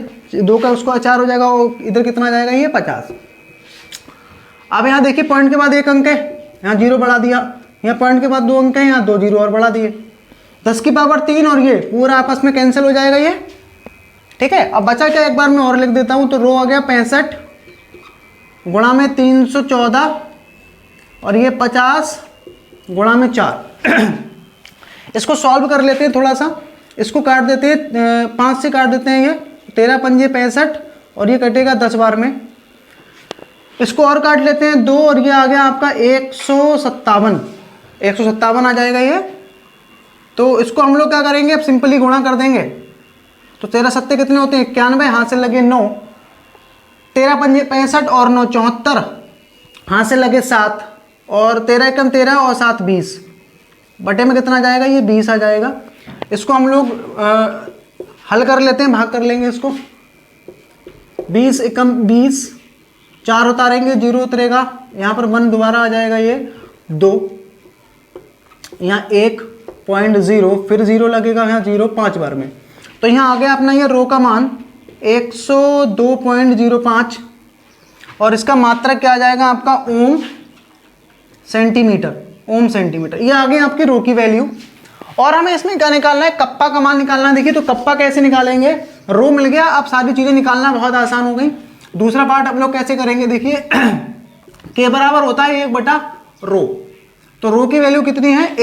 2 का स्क्वायर 4 हो जाएगा और इधर कितना आ जाएगा ये 50। अब यहाँ देखिए पॉइंट के बाद एक अंक है, यहाँ 0 बढ़ा दिया, यहाँ पॉइंट के बाद 2 अंक है, यहाँ 2 0 और बढ़ा दिए, 10 की पावर 3 और ये पूरा आपस में कैंसिल हो जाएगा ये। ठीक है, अब बचा क्या एक बार मैं और लिख देता हूँ। तो रो आ गया 65 गुणा में 314 और ये 50 गुणा में 4। इसको सॉल्व कर लेते हैं थोड़ा सा, इसको काट देते हैं 5 से काट देते हैं, ये 13 पंजे 65 और ये कटेगा 10 बार में। इसको और काट लेते हैं 2 और ये आ गया आपका 157 आ जाएगा ये। तो इसको हम लोग क्या करेंगे अब सिंपली गुणा कर देंगे। तो 13 सत्ते कितने होते हैं 91, हाथ से लगे 9, 13 पंजे 65 और 9 74, हाथ से लगे 7 और 13 एकम 13 और 7 20, बटे में कितना आ जाएगा ये 20 आ जाएगा। इसको हम लोग हल कर लेते हैं, भाग कर लेंगे इसको। 20 एकम 20, 4 उतारेंगे 0 उतरेगा, यहाँ पर 1 दोबारा आ जाएगा ये 2, यहाँ 1.0 फिर 0 लगेगा यहाँ 0 5 बार में। तो यहाँ आ गया अपना ये रो का मान 102.05 और इसका मात्रक क्या आ जाएगा आपका ओम सेंटीमीटर। ये आ गई आपकी रो की वैल्यू। और हमें इसमें क्या निकालना है, कप्पा का मान निकालना है। देखिए तो कप्पा कैसे निकालेंगे, रो मिल गया, अब सारी चीज़ें निकालना बहुत आसान हो गई। दूसरा पार्ट हम लोग कैसे करेंगे, देखिए के बराबर होता है 1/रो। तो रो की वैल्यू कितनी है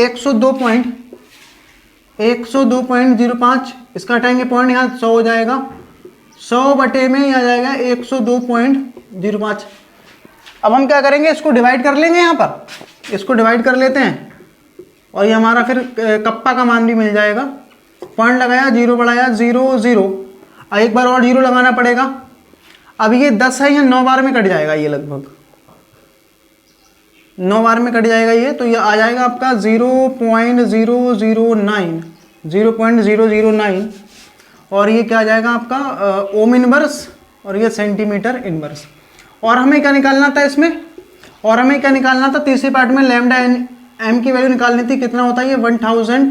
102.05, इसका हटाएंगे पॉइंट, यहाँ 100 हो जाएगा, 100 बटे में आ जाएगा 102.05। अब हम क्या करेंगे, इसको डिवाइड कर लेंगे, यहाँ पर इसको डिवाइड कर लेते हैं और ये हमारा फिर कप्पा का मान भी मिल जाएगा। पॉइंट लगाया 0 बढ़ाया 0 0, एक बार और 0 लगाना पड़ेगा। अब ये 10 है, ये 9 बार में कट जाएगा, ये लगभग 9 बार में कट जाएगा ये। तो ये आ जाएगा आपका 0.009 और ये क्या आ जाएगा आपका ओम इनवर्स और ये सेंटीमीटर इनवर्स। और हमें क्या निकालना था इसमें, और हमें क्या निकालना था तीसरे पार्ट में, लैम्डा एम की वैल्यू निकालनी थी। कितना होता है ये 1000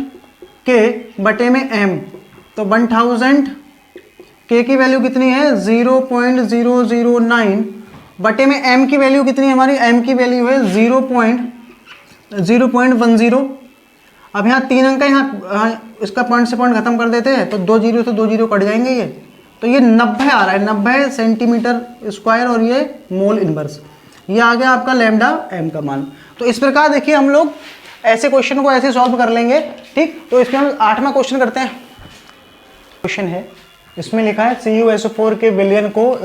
के बटे में एम। तो 1000 के की वैल्यू कितनी है 0.009 बटे में एम की वैल्यू कितनी है हमारी, एम की वैल्यू है 0.10। अब यहाँ 3 अंक है, यहाँ इसका पॉइंट से पॉइंट खत्म कर देते हैं तो 2 0 से 2 0 कट जाएंगे ये। तो ये 90 आ रहा है, 90 सेंटीमीटर स्क्वायर और ये मोल इनवर्स। ये आ गया आपका लैम्डा एम का मान। तो इस प्रकार देखिए हम लोग ऐसे क्वेश्चन को ऐसे सॉल्व कर लेंगे। ठीक, तो इसमें हम 8वां क्वेश्चन करते हैं। क्वेश्चन है, इसमें लिखा है CuSO4 के विलयन को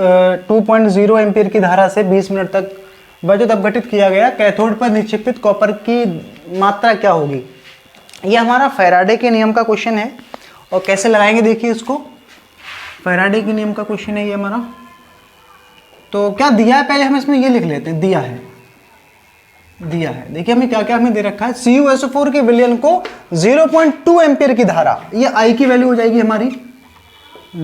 2.0 एम्पीयर की धारा से 20 मिनट तक वैद्युत अपघटित किया गया, कैथोड पर निक्षेपित कॉपर की मात्रा क्या होगी। ये हमारा फैराडे के नियम का क्वेश्चन है। और कैसे लगाएंगे देखिए इसको, फैराडे के नियम का क्वेश्चन है ये हमारा। तो क्या दिया है, पहले हम इसमें ये लिख लेते हैं, दिया है। देखिए हमें क्या क्या हमें दे रखा है, CuSO4 के विलयन को 0.2 एम्पीयर की धारा, ये आई की वैल्यू हो जाएगी हमारी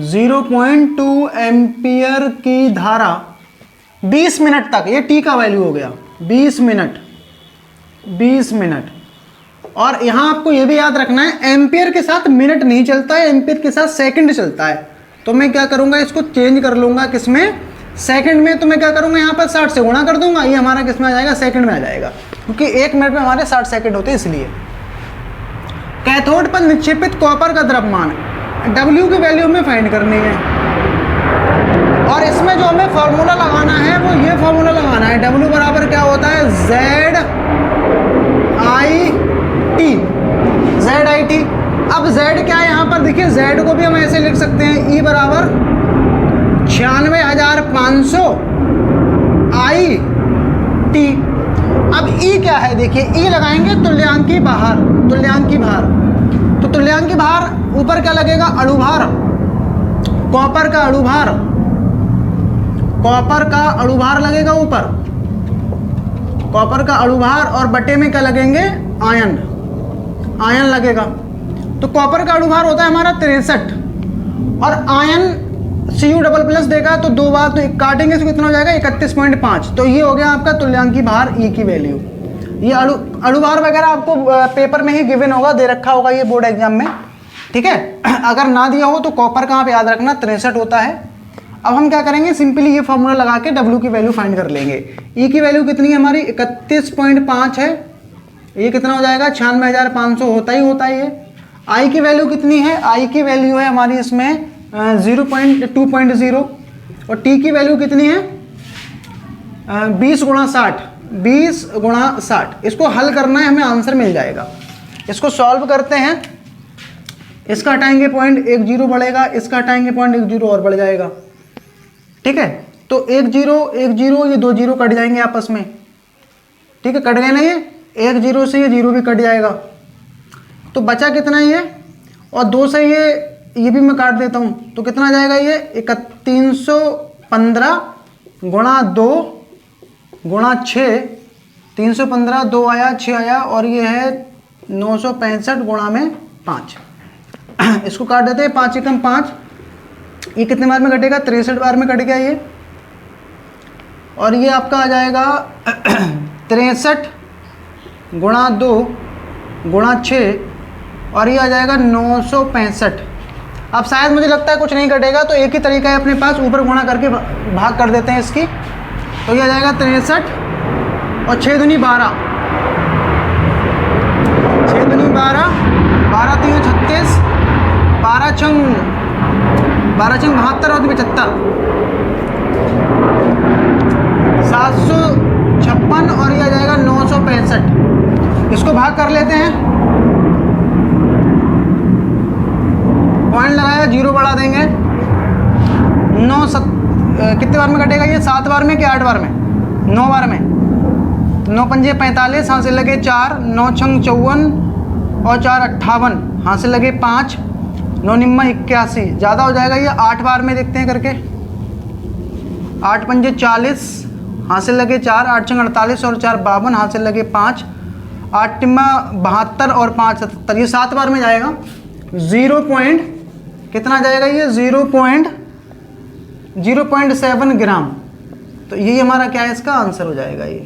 0.2 एम्पीयर की धारा 20 मिनट तक, ये टी का वैल्यू हो गया 20 मिनट। और यहां आपको ये भी याद रखना है, एम्पीयर के साथ मिनट नहीं चलता है, एम्पीयर के साथ सेकंड चलता है। तो मैं क्या करूंगा, इसको चेंज कर लूंगा किसमें, सेकंड में। तो मैं क्या करूंगा, यहाँ पर 60 से गुणा कर दूंगा, ये हमारा किसमें आ जाएगा, सेकंड में आ जाएगा, क्योंकि 1 मिनट में हमारे 60 सेकंड होते हैं इसलिए। कैथोड पर निक्षेपित कॉपर का द्रव्यमान, W की वैल्यू हमें फाइंड करनी है। और इसमें जो हमें फॉर्मूला लगाना है वो ये फॉर्मूला लगाना है, W बराबर क्या होता है ZIT। अब Z क्या है यहाँ पर, देखिए Z को भी हम ऐसे लिख सकते हैं, E बराबर 96,500 आई टी। अब ई क्या है, देखिए ई लगाएंगे तुल्यांकी भार, तुल्यांकी भार। तो तुल्यांकी भार ऊपर क्या लगेगा, अणुभार, कॉपर का अणुभार, कॉपर का अणुभार लगेगा ऊपर, कॉपर का अणुभार, और बटे में क्या लगेंगे, आयन, आयन लगेगा। तो कॉपर का अणुभार होता है हमारा 63, और आयन Cu डबल प्लस देगा तो 2 बार, तो काटेंगे तो कितना हो जाएगा 31.5। तो ये हो गया आपका तुल्यांकी भार ई की वैल्यू। ये अणुभार वगैरह आपको पेपर में ही गिवन होगा, दे रखा होगा ये बोर्ड एग्जाम में, ठीक है। अगर ना दिया हो तो कॉपर का आप याद रखना 63 होता है। अब हम क्या करेंगे, सिंपली ये फॉर्मूला लगा के W की वैल्यू फाइंड कर लेंगे। ई की वैल्यू कितनी है हमारी, 31.5 है, ये कितना हो जाएगा 96,500 होता ही होता है ये। आई की वैल्यू कितनी है, आई की वैल्यू है हमारी इसमें 2.0, और टी की वैल्यू कितनी है 20 गुणा 60, 20 गुणा 60। इसको हल करना है, हमें आंसर मिल जाएगा। इसको सॉल्व करते हैं, इसका हटाएंगे पॉइंट, 1 0 बढ़ेगा, इसका हटाएंगे पॉइंट, 1 0 और बढ़ जाएगा, ठीक है। तो 1 0 1 0, ये 2 0 कट जाएंगे आपस में, ठीक है, कट गए ना ये, 1 0 से ये 0 भी कट जाएगा। तो बचा कितना ये, और 2 से ये भी मैं काट देता हूँ, तो कितना जाएगा ये 315 गुणा 2 गुणा 6, 315, 2 आया, 6 आया, और ये है 965 गुणा में 5। इसको काट देते हैं, 5 एकम 5, ये कितने बार में कटेगा 63 बार में कट गया ये, और ये आपका आ जाएगा 63 गुणा 2 गुणा 6, और ये आ जाएगा 965। अब शायद मुझे लगता है कुछ नहीं कटेगा, तो एक ही तरीका है अपने पास, ऊपर गुणा करके भाग कर देते हैं इसकी। तो ये आ जाएगा 63 और 6 दूनी 12, 6 दूनी 12, 12 3 36, 12 छंग 72 और 75, 756, और ये आ जाएगा 965। इसको भाग कर लेते हैं, पॉइंट लगाया, 0 बढ़ा देंगे, कितने बार में कटेगा ये, 7 बार में कि 8 बार में, 9 बार में। 9 पंजे 45, हाथ से लगे 4, 9 छंग 54 और 4 58, हाथ से लगे 5, 9 निम्मा 81, ज़्यादा हो जाएगा ये, 8 बार में देखते हैं करके। 8 पंजे 40, हाथ से लगे 4, 8 छंग 48 और 4 52, हाथ से लगे 5, 8 टिम्मा 72 और 5 77, ये 7 बार में जाएगा। 0. कितना जाएगा ये 0.7 ग्राम। तो ये हमारा क्या है, इसका आंसर हो जाएगा ये,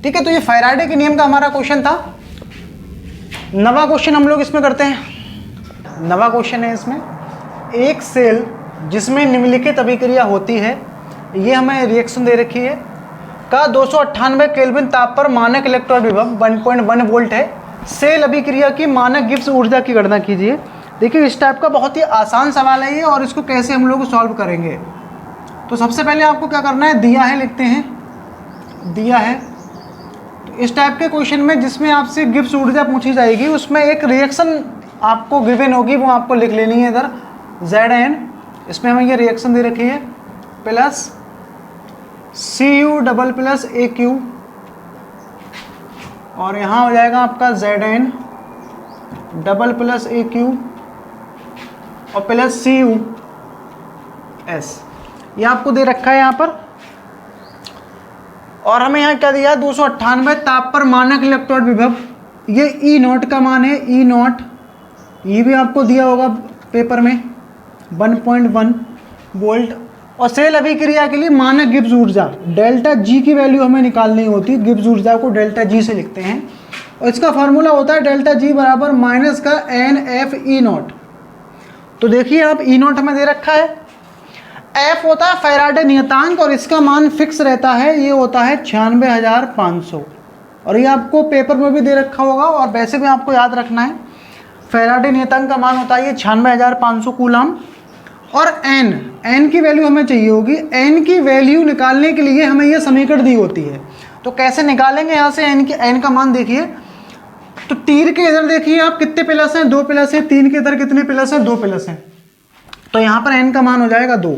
ठीक है। तो ये फैराडे के नियम का हमारा क्वेश्चन था। नवा क्वेश्चन हम लोग इसमें करते हैं। नवा क्वेश्चन है इसमें, एक सेल जिसमें निम्नलिखित अभिक्रिया होती है, ये हमें रिएक्शन दे रखी है, का 298 केल्विन ताप पर मानक इलेक्ट्रॉन विभव 1.1 वोल्ट है। सेल अभिक्रिया की मानक गिब्स ऊर्जा की गणना कीजिए। देखिए इस टाइप का बहुत ही आसान सवाल है ये, और इसको कैसे हम लोग सॉल्व करेंगे। तो सबसे पहले आपको क्या करना है, दिया है लिखते हैं, दिया है। तो इस टाइप के क्वेश्चन में जिसमें आपसे गिब्स ऊर्जा पूछी जाएगी, उसमें एक रिएक्शन आपको गिवन होगी, वो आपको लिख लेनी है इधर Zn। इसमें हमें ये रिएक्शन दे रखी है, plus Cu double plus Aq, और यहाँ हो जाएगा आपका Zn डबल प्लस Aq और प्लस Cus, ये आपको दे रखा है यहाँ पर। और हमें यहाँ क्या दिया है, 298 ताप पर मानक इलेक्ट्रॉन विभव, ये E0 का मान है, E0, ये भी आपको दिया होगा पेपर में 1.1 वोल्ट। और सेल अभिक्रिया के लिए मानक गिब्स ऊर्जा डेल्टा जी की वैल्यू हमें निकालनी होती है, गिब्स ऊर्जा को डेल्टा जी से लिखते हैं, और इसका फार्मूला होता है डेल्टा जी बराबर माइनस का NF E0। तो देखिए आप E0 हमें दे रखा है, F होता है फैराडे नियतांक, और इसका मान फिक्स रहता है, ये होता है 96,500, और ये आपको पेपर में भी दे रखा होगा, और वैसे भी आपको याद रखना है। फैराडे नियतांक का मान होता है ये 96,500 कूलम। और n की वैल्यू हमें चाहिए होगी, n की वैल्यू निकालने के लिए हमें ये समीकरण दी होती है। तो कैसे निकालेंगे यहाँ से n का मान, देखिए तो तीर के इधर देखिए आप कितने प्लस हैं, 2 प्लस हैं, 3 के इधर कितने प्लस हैं, 2 प्लस हैं। तो यहाँ पर n का मान हो जाएगा 2।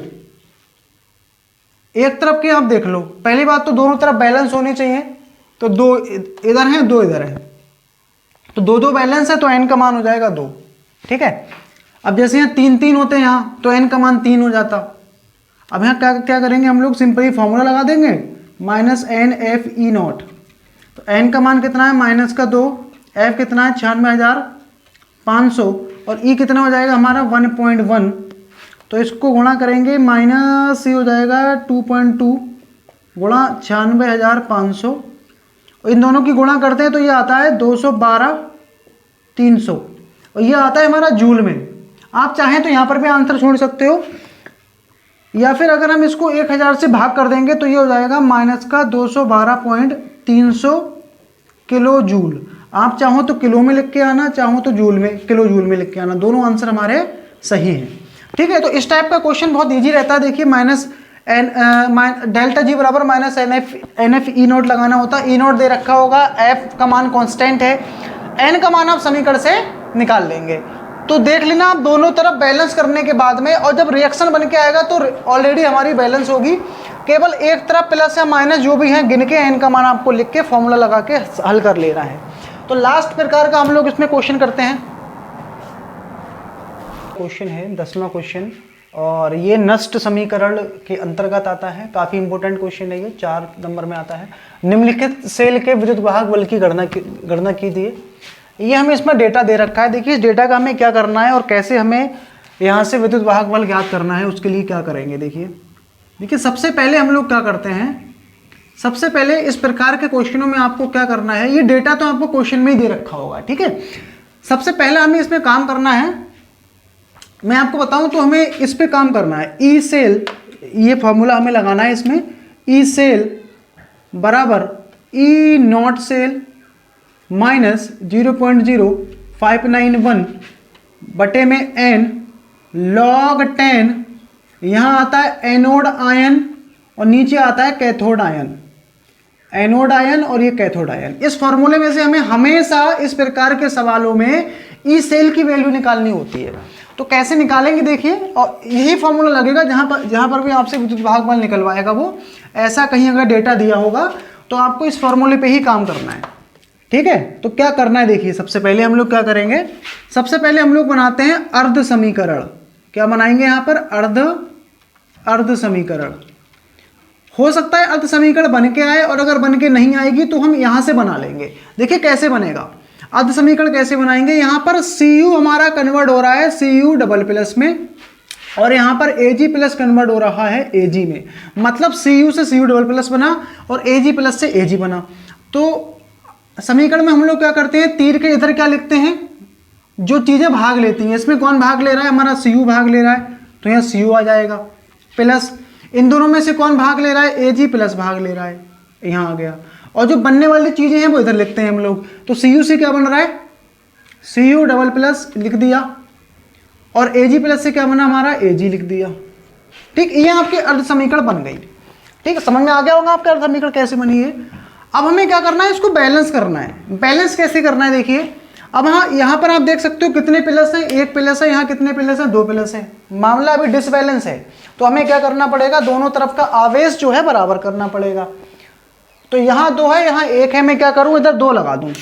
एक तरफ की आप देख लो, पहली बात तो दोनों तरफ बैलेंस होनी चाहिए, तो 2 इधर है 2 इधर है, तो 2 बैलेंस है तो n का मान हो जाएगा 2। ठीक है, अब जैसे यहाँ 3 होते हैं यहाँ, तो n का मान 3 हो जाता। अब यहाँ क्या क्या करेंगे हम लोग, सिंपली फॉर्मूला लगा देंगे -NFE0। तो n का मान कितना है -2, f कितना है 96,500 और e कितना हो जाएगा हमारा 1.1। तो इसको गुणा करेंगे माइनस ये हो जाएगा 2.2 गुणा 96,500, इन दोनों की गुणा करते हैं तो ये आता है 212,300 और ये आता है हमारा जूल में। आप चाहें तो यहाँ पर भी आंसर छोड़ सकते हो, या फिर अगर हम इसको 1000 से भाग कर देंगे तो ये हो जाएगा -212.300 किलो जूल। आप चाहो तो किलो में लिख के आना, चाहो तो जूल में, किलो जूल में लिख के आना, दोनों आंसर हमारे सही हैं। ठीक है, तो इस टाइप का क्वेश्चन बहुत इजी रहता है। देखिए डेल्टा जी बराबर -NF/E0 लगाना होता है। E0 दे रखा होगा, F का मान कांस्टेंट है, N का मान आप समीकरण से निकाल लेंगे। तो देख लेना आप दोनों तरफ बैलेंस करने के बाद में, और जब रिएक्शन बन के आएगा तो ऑलरेडी हमारी बैलेंस होगी। केवल एक तरफ प्लस या माइनस जो भी है गिन के n का मान आपको लिख के फॉर्मूला लगा के हल कर लेना है। तो लास्ट प्रकार का हम लोग इसमें क्वेश्चन करते हैं। क्वेश्चन है 10वां क्वेश्चन, और ये नष्ट समीकरण के अंतर्गत आता है। काफ़ी इंपॉर्टेंट क्वेश्चन है ये, 4 नंबर में आता है। निम्नलिखित सेल के विद्युत वाहक बल की गणना कीजिए। ये हमें इसमें डेटा दे रखा है। देखिए इस डेटा का हमें क्या करना है और कैसे हमें यहाँ से विद्युत वाहक बल ज्ञात करना है, उसके लिए क्या करेंगे। देखिए सबसे पहले हम लोग क्या करते हैं, सबसे पहले इस प्रकार के क्वेश्चनों में आपको क्या करना है, ये डेटा तो आपको क्वेश्चन में ही दे रखा होगा। ठीक है, सबसे पहले हमें इसमें काम करना है, मैं आपको बताऊं तो हमें इस पे काम करना है। ई सेल, ये फॉर्मूला हमें लगाना है इसमें, ई सेल बराबर ई नॉट सेल माइनस 0.0591 बटे में n log 10, यहाँ आता है एनोड आयन और नीचे आता है कैथोड आयन, एनोड आयन और ये कैथोड आयन। इस फॉर्मूले में से हमें हमेशा इस प्रकार के सवालों में ई सेल की वैल्यू निकालनी होती है। तो कैसे निकालेंगे देखिए, और यही फॉर्मूला लगेगा जहां पर भी आपसे विद्युत वाहक बल निकलवाएगा वो, ऐसा कहीं अगर डेटा दिया होगा तो आपको इस फॉर्मूले पे ही काम करना है। ठीक है, तो क्या करना है देखिए, सबसे पहले हम लोग क्या करेंगे, सबसे पहले हम लोग बनाते हैं अर्ध समीकरण। क्या बनाएंगे यहाँ पर, अर्ध समीकरण। हो सकता है अर्ध समीकरण बन के आए, और अगर बन के नहीं आएगी तो हम यहाँ से बना लेंगे। देखिए कैसे बनेगा अर्ध समीकरण, कैसे बनाएंगे। यहाँ पर Cu हमारा कन्वर्ट हो रहा है Cu डबल प्लस में, और यहाँ पर Ag प्लस कन्वर्ट हो रहा है Ag में, मतलब Cu से Cu डबल प्लस बना और Ag प्लस से Ag बना। तो समीकरण में हम लोग क्या करते हैं, तीर के इधर क्या लिखते हैं, जो चीजें भाग लेती हैं। इसमें कौन भाग ले रहा है, हमारा Cu भाग ले रहा है, तो यहाँ Cu आ जाएगा, प्लस इन दोनों में से कौन भाग ले रहा है, Ag प्लस भाग ले रहा है, यहाँ आ गया। और जो बनने वाली चीजें हैं वो इधर लिखते हैं हम लोग। तो Cu से क्या बन रहा है, Cu डबल प्लस लिख दिया, और Ag प्लस से क्या बना हमारा, Ag लिख दिया। ठीक, ये आपकी अर्ध समीकरण बन गई। ठीक है, समझ में आ गया होगा आपका अर्ध समीकरण कैसे बनी है। अब हमें क्या करना है, इसको बैलेंस करना है। बैलेंस कैसे करना है देखिए, अब हाँ यहाँ पर आप देख सकते हो कितने प्लस हैं, एक प्लस है, यहाँ कितने प्लस हैं, 2 प्लस है। मामला अभी डिसबैलेंस है, तो हमें क्या करना पड़ेगा, दोनों तरफ का आवेश जो है बराबर करना पड़ेगा। तो यहाँ 2 है, यहाँ 1 है, मैं क्या करूँ, इधर 2 लगा दूँ।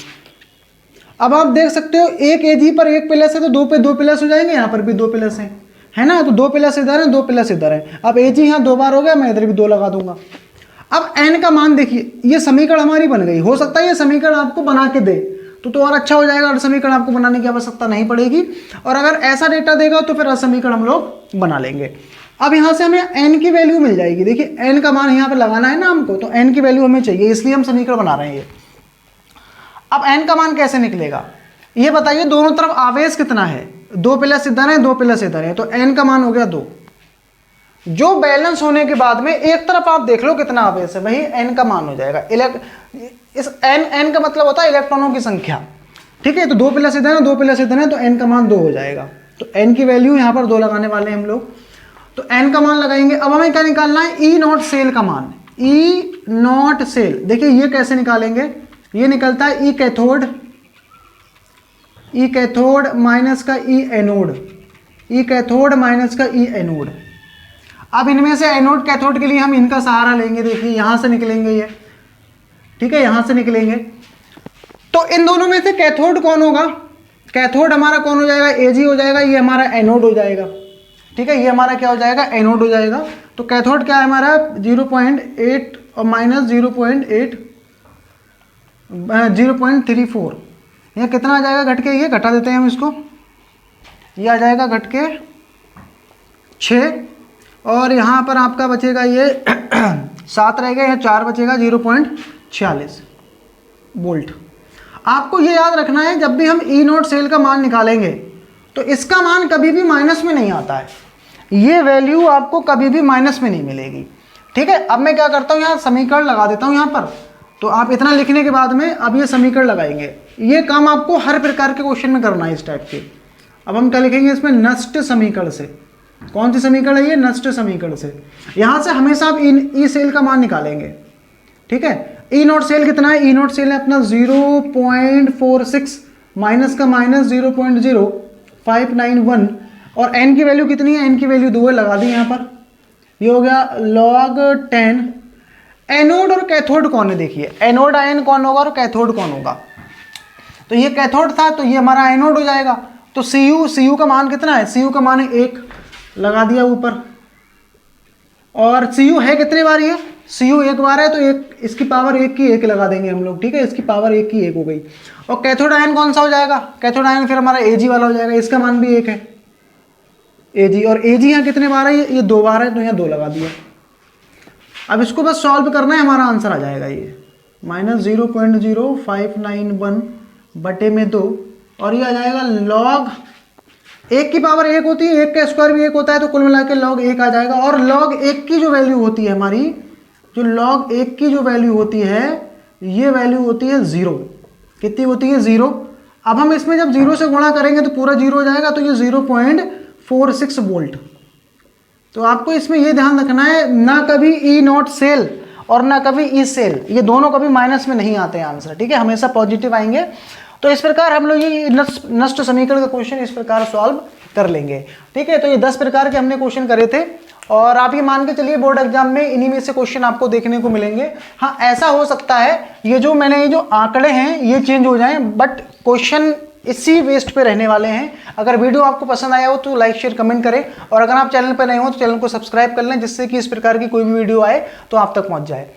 अब आप देख सकते हो एक Ag पर 1 प्लस है तो 2 पे 2 प्लस हो जाएंगे, यहाँ पर भी 2 प्लस है ना, तो 2 प्लस इधर है, 2 प्लस इधर है। अब Ag यहाँ 2 बार हो गया, मैं इधर भी 2 लगा दूंगा। अब n का मान देखिए, ये समीकरण हमारी बन गई। हो सकता है ये समीकरण आपको बना के दे तो और अच्छा हो जाएगा, और समीकरण आपको बनाने की आवश्यकता नहीं पड़ेगी। और अगर ऐसा डेटा देगा तो फिर समीकरण हम लोग बना लेंगे। अब यहाँ से हमें n की वैल्यू मिल जाएगी। देखिए n का मान यहाँ पे लगाना है ना हमको, तो n की वैल्यू हमें चाहिए, इसलिए हम समीकरण बना रहे हैं ये। अब n का मान कैसे निकलेगा ये बताइए, दोनों तरफ आवेश कितना है, 2 प्लस इधर है, 2 प्लस इधर है, तो n का मान हो गया 2। जो बैलेंस होने के बाद में एक तरफ आप देख लो कितना आवेश है, वही n का मान हो जाएगा। इस n का मतलब होता है इलेक्ट्रॉनों की संख्या। ठीक है, तो 2 प्लस इधर है, 2 प्लस इधर है, तो n का मान 2 हो जाएगा। तो n की वैल्यू यहाँ पर 2 लगाने वाले हैं हम लोग, तो n का मान लगाएंगे। अब हमें क्या निकालना है, ई नॉट सेल का मान, ई नॉट सेल। देखिए ये कैसे निकालेंगे, ये निकलता है ई कैथोड माइनस का ई एनोड, ई कैथोड माइनस का ई एनोड। अब इनमें से एनोड कैथोड के लिए हम इनका सहारा लेंगे। देखिए यहाँ से निकलेंगे ये, ठीक है, यहाँ से निकलेंगे। तो इन दोनों में से कैथोड कौन होगा? कैथोड हमारा कौन हो जाएगा? Ag हो जाएगा, ये हमारा एनोड हो जाएगा, ठीक है, ये हमारा क्या हो जाएगा? एनोड हो जाएगा। तो कैथोड क्या है हमारा? 0.8 और माइनस 0.34, यह कितना आ जाएगा घट के? ये घटा देते हैं हम इसको, ये आ जाएगा घट के 6, और यहाँ पर आपका बचेगा ये 7 रहेगा, यहाँ 4 बचेगा, 0.46 वोल्ट। आपको ये याद रखना है जब भी हम ई नोट सेल का मान निकालेंगे तो इसका मान कभी भी माइनस में नहीं आता है, ये वैल्यू आपको कभी भी माइनस में नहीं मिलेगी, ठीक है। अब मैं क्या करता हूँ, यहाँ समीकरण लगा देता हूँ यहाँ पर। तो आप इतना लिखने के बाद में अब ये समीकरण लगाएंगे। ये काम आपको हर प्रकार के क्वेश्चन में करना है इस टाइप के। अब हम क्या लिखेंगे इसमें? नष्ट समीकरण से। कौन सी समीकरण है ये? नष्ट समीकरण से। यहाँ से हमेशा आप ई सेल का मान निकालेंगे, ठीक है। ई नोट सेल कितना है? ई नोट सेल है अपना 0.46 माइनस का माइनस 0.0591, और एन की वैल्यू कितनी है? एन की वैल्यू 2 है, लगा दी यहाँ पर। ये हो गया log 10। एनोड और कैथोड कौन है? देखिए एनोड आयन कौन होगा और कैथोड कौन होगा? तो ये कैथोड था तो ये हमारा एनोड हो जाएगा। तो Cu का मान कितना है? Cu का मान है 1, लगा दिया ऊपर। और Cu है कितने बार? ये Cu एक बार है, तो एक इसकी पावर 1 की 1 लगा देंगे हम लोग, ठीक है, इसकी पावर 1 की 1 हो गई। और कैथोड आयन कौन सा हो जाएगा? कैथोड आयन फिर हमारा Ag वाला हो जाएगा, इसका मान भी 1 है, Ag। और Ag यहाँ कितने बार है? ये 2 बार है, तो यहाँ 2 लगा दिया। अब इसको बस सॉल्व करना है, हमारा आंसर आ जाएगा ये माइनस 0.0591 बटे में 2, और ये आ जाएगा log 1 की पावर 1 होती है, 1 का स्क्वायर भी 1 होता है, तो कुल मिला के log 1 आ जाएगा। और log 1 की जो वैल्यू होती है हमारी, जो log 1 की जो वैल्यू होती है, ये वैल्यू होती है 0। कितनी होती है? 0। अब हम इसमें जब 0 से गुणा करेंगे तो पूरा 0 हो जाएगा, तो ये 0.46 वोल्ट। तो आपको इसमें ये ध्यान रखना है, ना कभी ई नॉट सेल और ना कभी ई सेल, ये दोनों कभी माइनस में नहीं आते हैं आंसर, ठीक है, हमेशा पॉजिटिव आएंगे। तो इस प्रकार हम लोग ये नष्ट समीकरण का क्वेश्चन इस प्रकार सॉल्व कर लेंगे, ठीक है। तो ये 10 प्रकार के हमने क्वेश्चन करे थे, और आप ये मान के चलिए बोर्ड एग्जाम में इन्हीं में से क्वेश्चन आपको देखने को मिलेंगे। हाँ, ऐसा हो सकता है ये जो आंकड़े हैं ये चेंज हो जाएं, बट क्वेश्चन इसी वेस्ट पे रहने वाले हैं। अगर वीडियो आपको पसंद आया हो तो लाइक शेयर कमेंट करें, और अगर आप चैनल पर नए हो तो चैनल को सब्सक्राइब कर लें, जिससे कि इस प्रकार की कोई भी वीडियो आए तो आप तक पहुंच जाए।